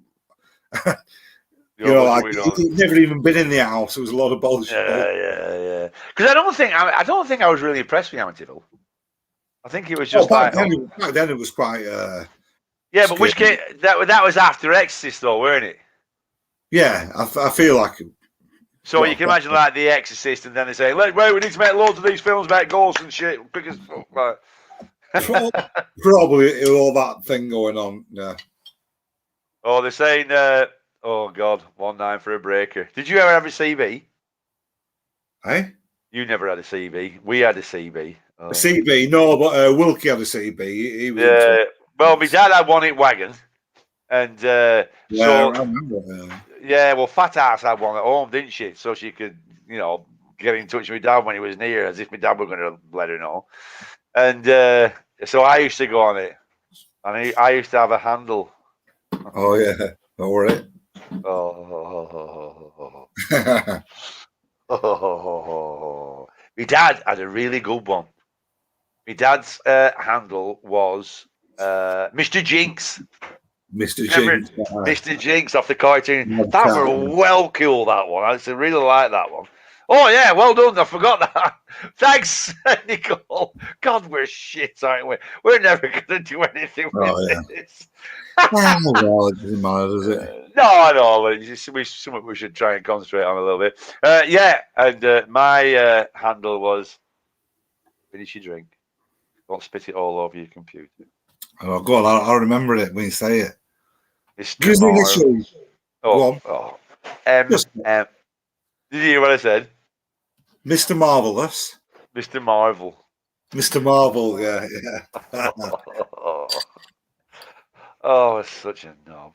he'd never even been in the house. It was a lot of bullshit." Yeah. Because I don't think I was really impressed with Amityville. I think it was just back then it was quite. Yeah, but which case, that was after Exorcist, though, weren't it? Yeah, I feel like. So you can imagine like The Exorcist, and then they say, "Wait, we need to make loads of these films about ghosts and shit." Because probably all that thing going on. Yeah. Oh, they're saying, "Oh God, 1-9 for a breaker." Did you ever have a CB? Hey. You never had a CB. We had a CB. A CB, no, but Wilkie had a CB. He was well, my dad had one in wagon, and I remember. Well, Fat Ass had one at home, didn't she? So she could, get in touch with my dad when he was near, as if my dad were going to let her know. And so I used to go on it, and I used to have a handle. Oh yeah, all right. My dad had a really good one. My dad's handle was Mr. Jinx. Mr. Jinx. Mr. Jinx off the cartoon. That was well cool, that one. I really like that one. Oh, yeah, well done. I forgot that. Thanks, Nicole. God, we're shit, aren't we? We're never going to do anything with this. Well, it doesn't matter, does it? No, I know. It's something we should try and concentrate on a little bit. And my handle was finish your drink. Don't spit it all over your computer. Oh, go on. I'll remember it when you say it. Give me the did you hear what I said? Mr. Marvelous. Mr. Marvel. Mr. Marvel, yeah. Oh, it's such a knob.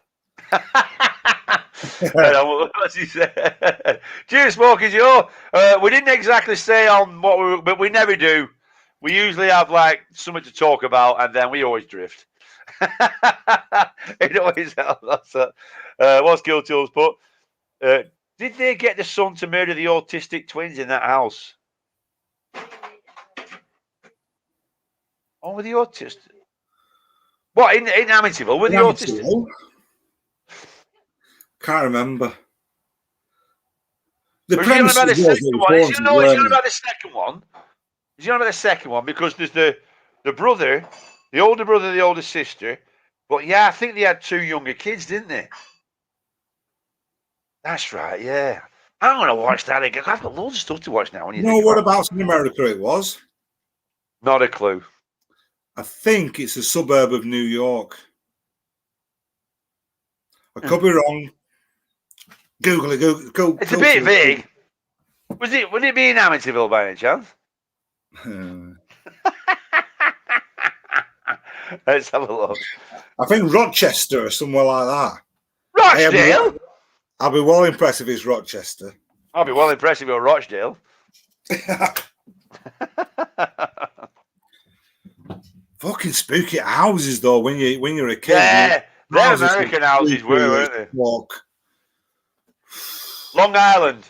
What's he said? Cheers, Smokers, we didn't exactly stay on but we never do. We usually have like something to talk about, and then we always drift. It always helps. What's Kill Tools put? Did they get the son to murder the autistic twins in that house? Oh, with the autistic. What in Amityville with the autistic? Can't remember. Is he on about the second one? Is he on about the second one? Is he on about the second one? Because there's the brother, the older brother, the older sister. But yeah, I think they had 2 younger kids, didn't they? That's right, yeah. I'm going to watch that again. I've got loads of stuff to watch now. Whereabouts in America it was? Not a clue. I think it's a suburb of New York. I could be wrong. Google it. Google. It's a bit vague. Would it be in Amityville by any chance? Let's have a look. I think Rochester or somewhere like that. Rochdale? I'll be well impressed if it's Rochester. I'll be well impressed if you're Rochdale. Fucking spooky houses though when you're a kid. Yeah, they're American houses were, weren't they? Walk. Long Island.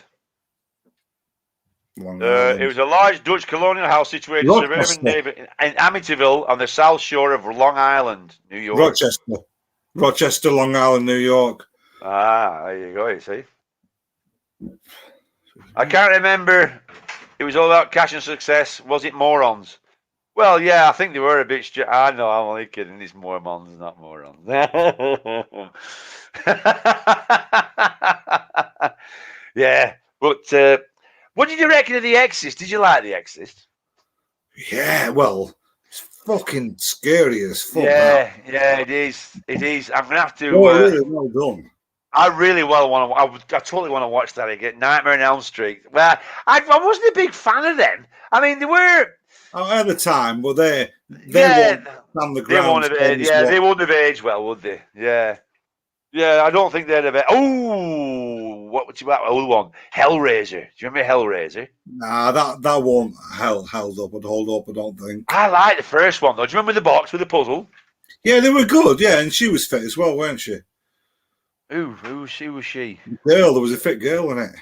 Long Island. It was a large Dutch colonial house situated in suburban neighborhood in Amityville on the south shore of Long Island, New York. Rochester, Long Island, New York. Ah, there you go, you see. I can't remember. It was all about cash and success. Was it morons? Well, yeah, I think they were a bit... I know, I'm only kidding. It's mormons, not morons. Yeah, but what did you reckon of The Exorcist? Did you like The Exorcist? Yeah, well, it's fucking scary as fuck. Yeah, it is. It is. I'm going to have to... really well done. I really want to... I totally want to watch that again. Nightmare on Elm Street. Well, I wasn't a big fan of them. I mean, they were... at the time, but they won't they wouldn't have aged well, would they? Yeah. Yeah, I don't think they'd have... Oh, what's that other one? Hellraiser. Do you remember Hellraiser? Nah, that won't hold up, I don't think. I like the first one, though. Do you remember the box with the puzzle? Yeah, they were good, yeah, and she was fit as well, weren't she? Who was she? Girl, there was a fit girl in it.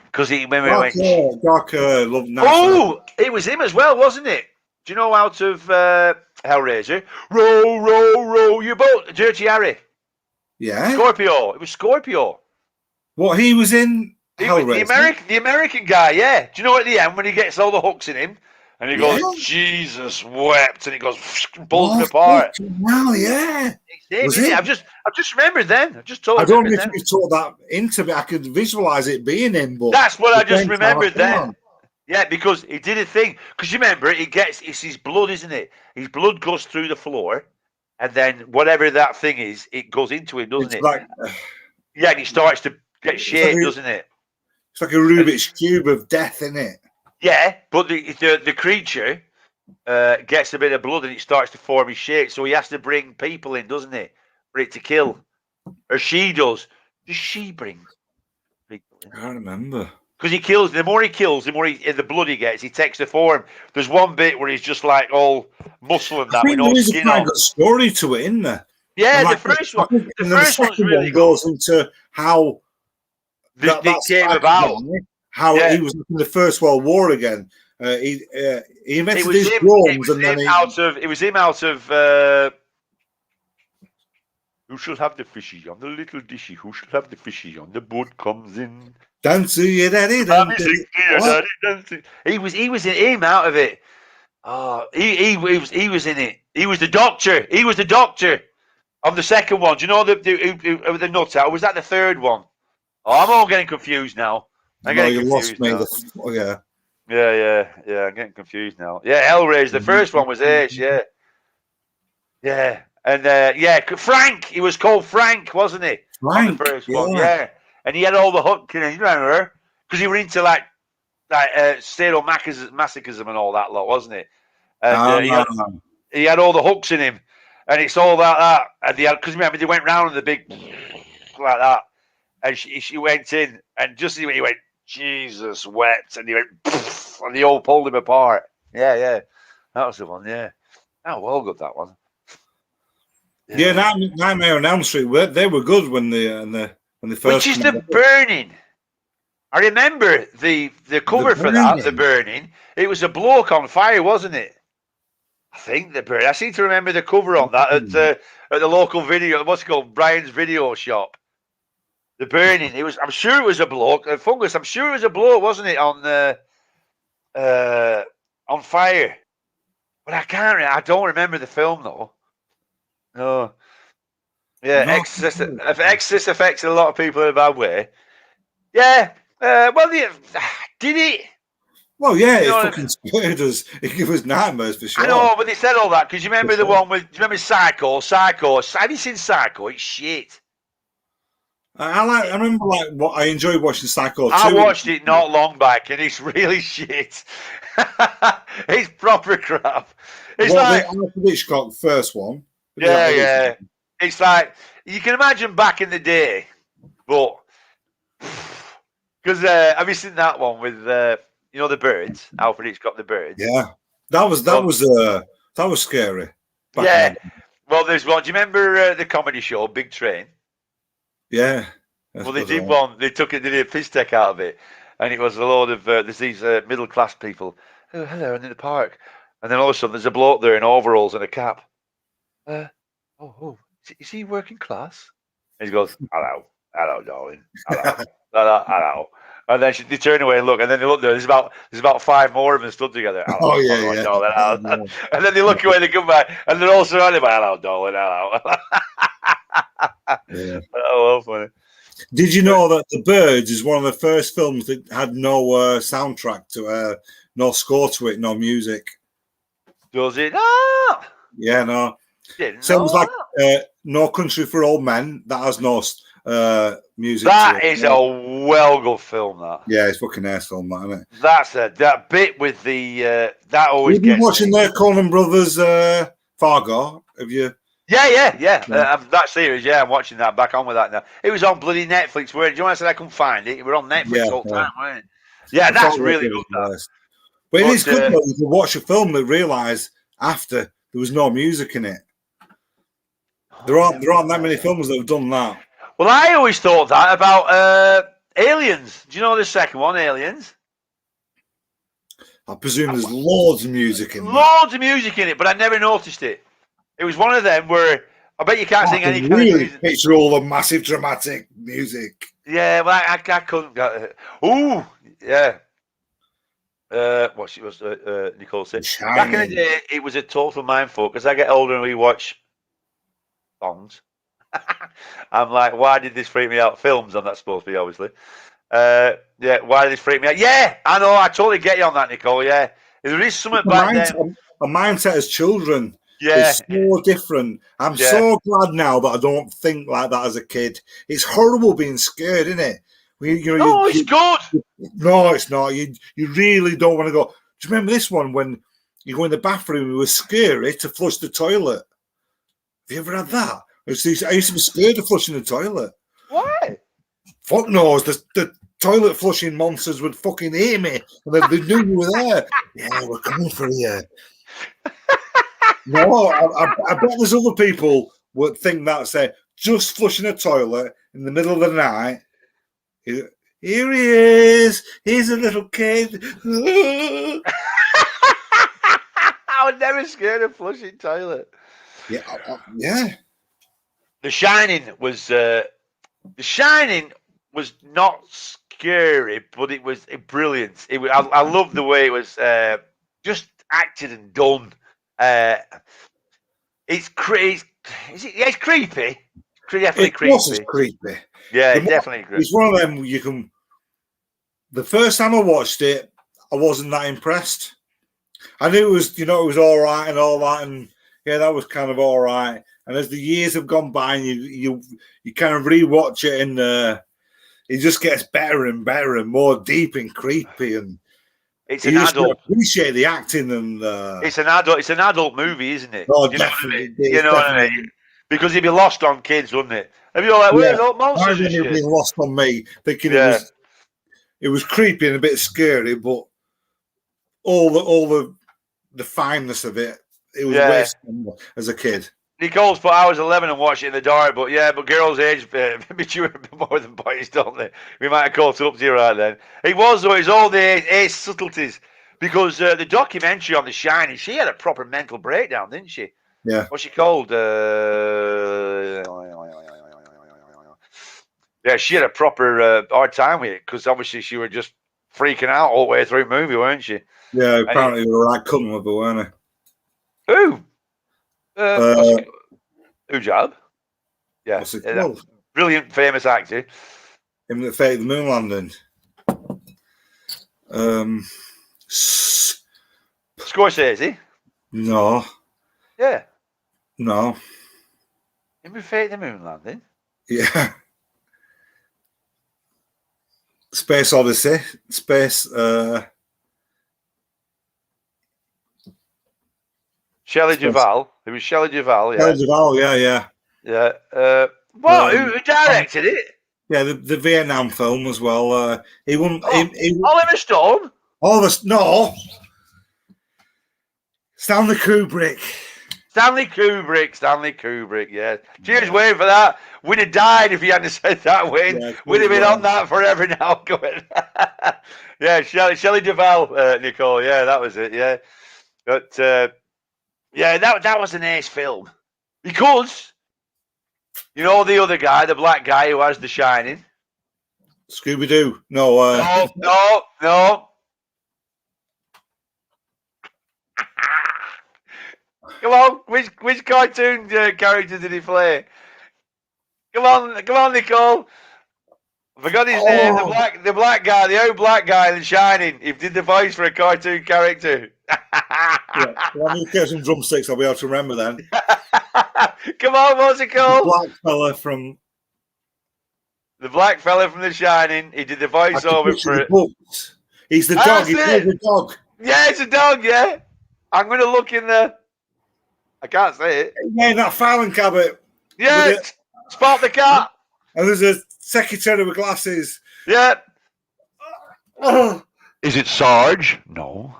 Because he went... Dark love. Oh, it was him as well, wasn't it? Do you know out of Hellraiser? Row, row, row your boat. Dirty Harry. Yeah. Scorpio. It was Scorpio. What, he was in Hellraiser? The American guy, yeah. Do you know at the end when he gets all the hooks in him? And he goes, Jesus wept, and he goes, pulls him apart. Well, yeah. Was it? I've just remembered then. I don't know if you taught that into me. I could visualize it being him, but that's what I just remembered then. Yeah, because he did a thing. Because you remember, it's his blood, isn't it? His blood goes through the floor, and then whatever that thing is, it goes into him, doesn't it? Yeah, and he starts to get shaped, doesn't it? It's like a Rubik's Cube of death, isn't it? Yeah, but the creature gets a bit of blood and it starts to form his shape. So he has to bring people in, doesn't he, for it to kill? Or she does. Does she bring people in? I can't remember. Because he kills. The more he kills, the more the blood he gets. He takes the form. There's one bit where he's just like all muscle and that with no skin on. There's a story to it, isn't there? Yeah, the first one. The first one's really goes into how that came about. How he was in the First World War again. He invented these drones, and then it was him out of. Who shall have the fishy on the little dishy? Who shall have the fishy on the boat comes in? Dancing, your daddy, dancing. He was in him out of it. Oh, he was in it. He was the doctor. He was the doctor of the second one. Do you know the nuts out? Or was that the third one? Oh, I'm all getting confused now. You lost me. Yeah. I'm getting confused now. Yeah, Hellraiser. The first one was Ace. Yeah. And Frank. He was called Frank, wasn't he? Frank. The first one. Yeah. And he had all the hook. You remember? Because he were into like sadomasochism and all that lot, wasn't it? And he had all the hooks in him, and it's all that. And because remember they went round in the big like that, and she went in, and just when he went, Jesus wept, and he went, poof, and they all pulled him apart. Yeah, that was the one. Yeah, oh, well good that one. Yeah, Nightmare on Elm Street. They were good when they first. Which is the Burning. I remember the cover for that. The Burning. It was a bloke on fire, wasn't it? I think the Burning. I seem to remember the cover on that at the local video. What's it called? Brian's Video Shop. The Burning. It was. I'm sure it was a bloke. Fungus. I'm sure it was a bloke, wasn't it? On fire. But I don't remember the film though. No. Yeah, Exorcist affects a lot of people in a bad way. Yeah. Did it? Well, yeah, You it know what I fucking mean? scared us. It gave us nightmares for sure. I know, but they said all that because you remember For the sure. one with. Do you remember Psycho? Psycho. Have you seen Psycho? It's shit. I remember what I enjoyed watching Psycho I 2. watched it not long back, and it's really shit. It's proper crap. It's What the like, Alfred Hitchcock first one? Is that yeah, what it's? yeah. It's like you can imagine back in the day, but because have you seen that one with you know the birds? Alfred Hitchcock, the birds. Yeah, that Well, was scary back in the yeah. day. Well, there's one. Do you remember the comedy show Big Train? Yeah, Well, they that's did right. one. They did a piss take out of it, and it was a load of there's these middle class people. Oh, hello, and in the park, and then all of a sudden there's a bloke there in overalls and a cap. Uh, is he working class? And he goes, hello, darling, hello. And then they turn away and look, and then they look there. There's about five more of them stood together. Hello, Oh all right, yeah, darling, hello. yeah. And then they look away, they come back, and they're all surrounded by hello, darling, hello. Yeah. Oh, well, funny. Did you know that The Birds is one of the first films that had no soundtrack to no score to it, no music? Does it not? Yeah, no. Didn't So it know was like that. No Country for Old Men. That has no music to That it. is a well good film. That. Yeah, it's fucking ass film, that, isn't it? That's that bit with the that always Have you been gets watching me. the Coen Brothers Fargo? Have you? Yeah. Yeah. That series, yeah, I'm watching that. Back on with that now. It was on bloody Netflix. Weren't it? Do you know when I said I couldn't find it? It was on Netflix Yeah, all the yeah. time, weren't it? Yeah, I thought that's really it good. was That. worse. But it is But good though. You can watch a film and realise after there was no music in it. There aren't that many films that have done that. Well, I always thought that about Aliens. Do you know the second one, Aliens? I presume there's loads of music in that. Loads of music in it, but I never noticed it. It was one of them where I bet you can't sing any kind of music. Picture all the massive dramatic music. Yeah, well, I couldn't. Ooh, yeah. What she was Nicole said. Back in the day, it was a total mindfuck because I get older and we watch songs. I'm like, why did this freak me out? Films, I'm not supposed to be, obviously. Yeah, why did this freak me out? Yeah, I know, I totally get you on that, Nicole. Yeah, there is something back then. A mindset as children Yeah, is so different. I'm Yeah. so glad now that I don't think like that as a kid. It's horrible being scared, isn't it? It's good. No, it's not. You really don't want to go. Do you remember this one when you go in the bathroom? It was scary to flush the toilet. Have you ever had that? I used to be scared of flushing the toilet. Why? Fuck knows. The toilet flushing monsters would fucking hear me, and they knew you were there. Yeah, we're coming for you. No, I bet there's other people would think that, say, just flushing a toilet in the middle of the night. Here he is. He's a little kid. I was never scared of flushing toilet. Yeah, yeah. The Shining was not scary, but it was brilliant. I loved the way it was just acted and done. It's creepy. It's creepy. Definitely creepy. It's creepy. Yeah, it's definitely creepy. It's one of them you can. The first time I watched it, I wasn't that impressed. I knew it was, it was all right and all that, and yeah, that was kind of all right. And as the years have gone by, and you kind of rewatch it, and it just gets better and better and more deep and creepy, and it's an adult. Appreciate the acting, and it's an adult. It's an adult movie, isn't it? Oh, definitely. You know what I mean? Because it'd be lost on kids, wouldn't it? If you're like, where's all monsters and shit? It been lost on me, thinking it was creepy and a bit scary, but all the fineness of it, it was wasted as a kid. Nicole's put I was 11 and watched it in the dark, but girls age mature more than boys, don't they? We might have caught up to you right then. It was all the age subtleties, because the documentary on The Shining, she had a proper mental breakdown, didn't she? Yeah. What's she called? Yeah, she had a proper hard time with it, because obviously she was just freaking out all the way through the movie, weren't she? Yeah, apparently they were right cutting with her, weren't they? Who? Who job? Yeah, what's it called? Brilliant, famous actor. Him that faked the moon landing. Scorsese. No. Yeah. No. In We Fake the Moon Landing. Yeah. Space Odyssey. Space. Shelley Duvall. It was Shelley Duvall, yeah. Shelley Duvall, yeah. Yeah. What? Who directed it? Yeah, the Vietnam film as well. He won. Oliver Stone. All this. No. Stanley Kubrick. Stanley Kubrick, yeah. Cheers, Wayne, for that. We'd have died if you hadn't said that, Wayne. Yeah, We'd have been on that forever now. Going. Yeah, Shelley Duvall, Nicole. Yeah, that was it. Yeah, but yeah, that was an ace film because you know the other guy, the black guy who has The Shining. Scooby Doo. No. No. Come on, which cartoon character did he play? Come on, Nicole. I forgot his name. The black guy, the old black guy in Shining. He did the voice for a cartoon character. Yeah. Well, I need to get some drumsticks. I'll be able to remember then. Come on, what's it called? The black fella from The Shining. He did the voiceover for it. He's the dog. He's the dog. Yeah, it's a dog. Yeah, I'm going to look in there. I can't say it. Yeah, in that filing cabinet. Yeah, Spot the cat. And there's a secretary with glasses. Yeah. Oh. Is it Sarge? No.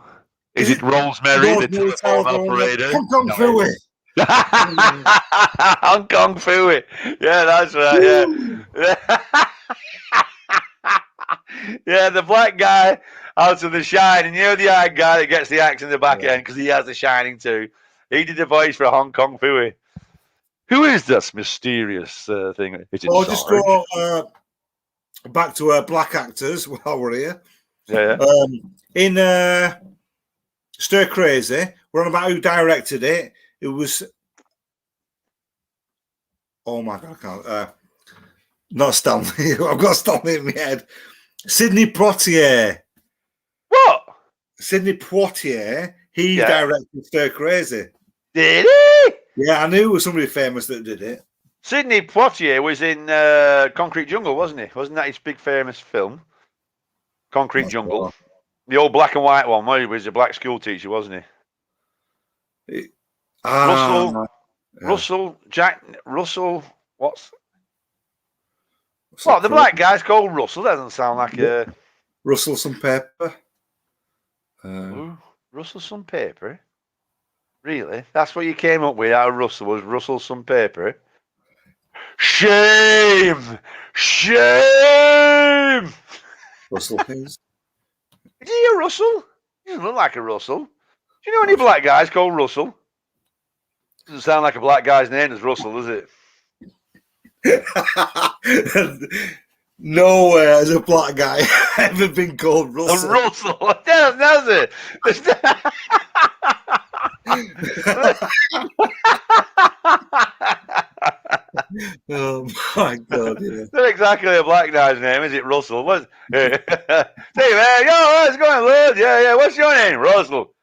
Is it Rosemary, the telephone operator? Hong Kong Fooey. Hong Kong Fooey. Yeah, that's right. Yeah. Yeah, the black guy out of The Shining. You know the eye guy that gets the axe in the back end because he has The Shining too. He did the voice for Hong Kong Fooey. Who is this mysterious thing? Is it Sarge? Just go back to black actors while we're here. Yeah. In Stir Crazy, we're on about who directed it. It was. Oh my God, I can't. Not Stanley. I've got Stanley in my head. Sidney Poitier. What? Sidney Poitier. He directed Stir Crazy. Did he? Yeah, I knew it was somebody famous that did it. Sidney Poitier was in Concrete Jungle, wasn't he? Wasn't that his big famous film? Concrete Jungle. Sure. The old black and white one where he was a black school teacher, wasn't he? Russell, what's the black guy's called Russell? That doesn't sound like a... Russell some paper. Russell some paper? Really? That's what you came up with out of Russell, was Russell some paper? Shame! Russell Hayes. Is he a Russell? He doesn't look like a Russell. Do you know any black guys called Russell? Doesn't sound like a black guy's name is Russell, does it? Nowhere has a black guy ever been called Russell. A Russell? Does it? Oh my God! Yeah. It's not exactly a black guy's name, is it? Russell. What? Hey man, yo, how's it going, Lord? Yeah. What's your name, Russell?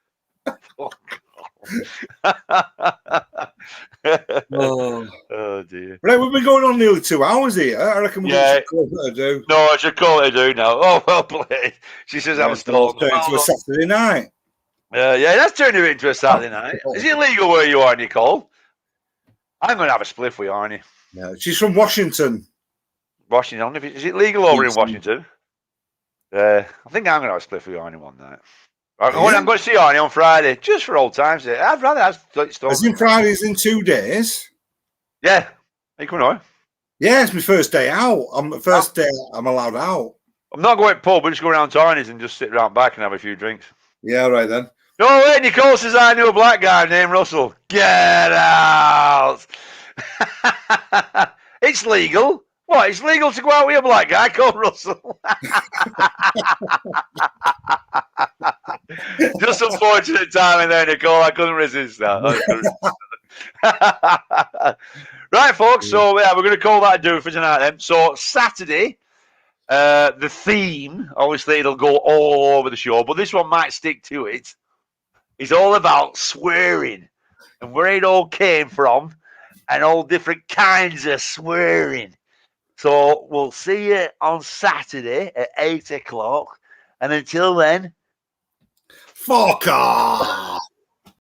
Oh dear. Right, we've been going on nearly 2 hours here. I reckon we should call it a do. No, I should call it a do now. Oh well played. She says I'm still to a Saturday night. Yeah, that's turned it into a Saturday night. Is it legal where you are, Nicole? I'm going to have a spliff with you, Arnie. Yeah, she's from Washington. Washington. Is it legal over in Washington? I think I'm going to have a spliff with you, Arnie, one night. I'm going to see Arnie on Friday, just for old times. I'd rather have stuff. As in Friday's in 2 days? Yeah. Are you coming on? Yeah, it's my first day out. First day I'm allowed out. I'm not going to pub, but just go around to Arnie's and just sit around back and have a few drinks. Yeah, right then. No, wait, Nicole says I knew a black guy named Russell. Get out! It's legal. What? It's legal to go out with a black guy called Russell. Just unfortunate timing there, Nicole. I couldn't resist that. Right, folks. So we're going to call that a do for tonight then. So Saturday, The theme, obviously, it'll go all over the show, but this one might stick to it. It's all about swearing and where it all came from and all different kinds of swearing. So we'll see you on Saturday at 8 o'clock. And until then, fuck off.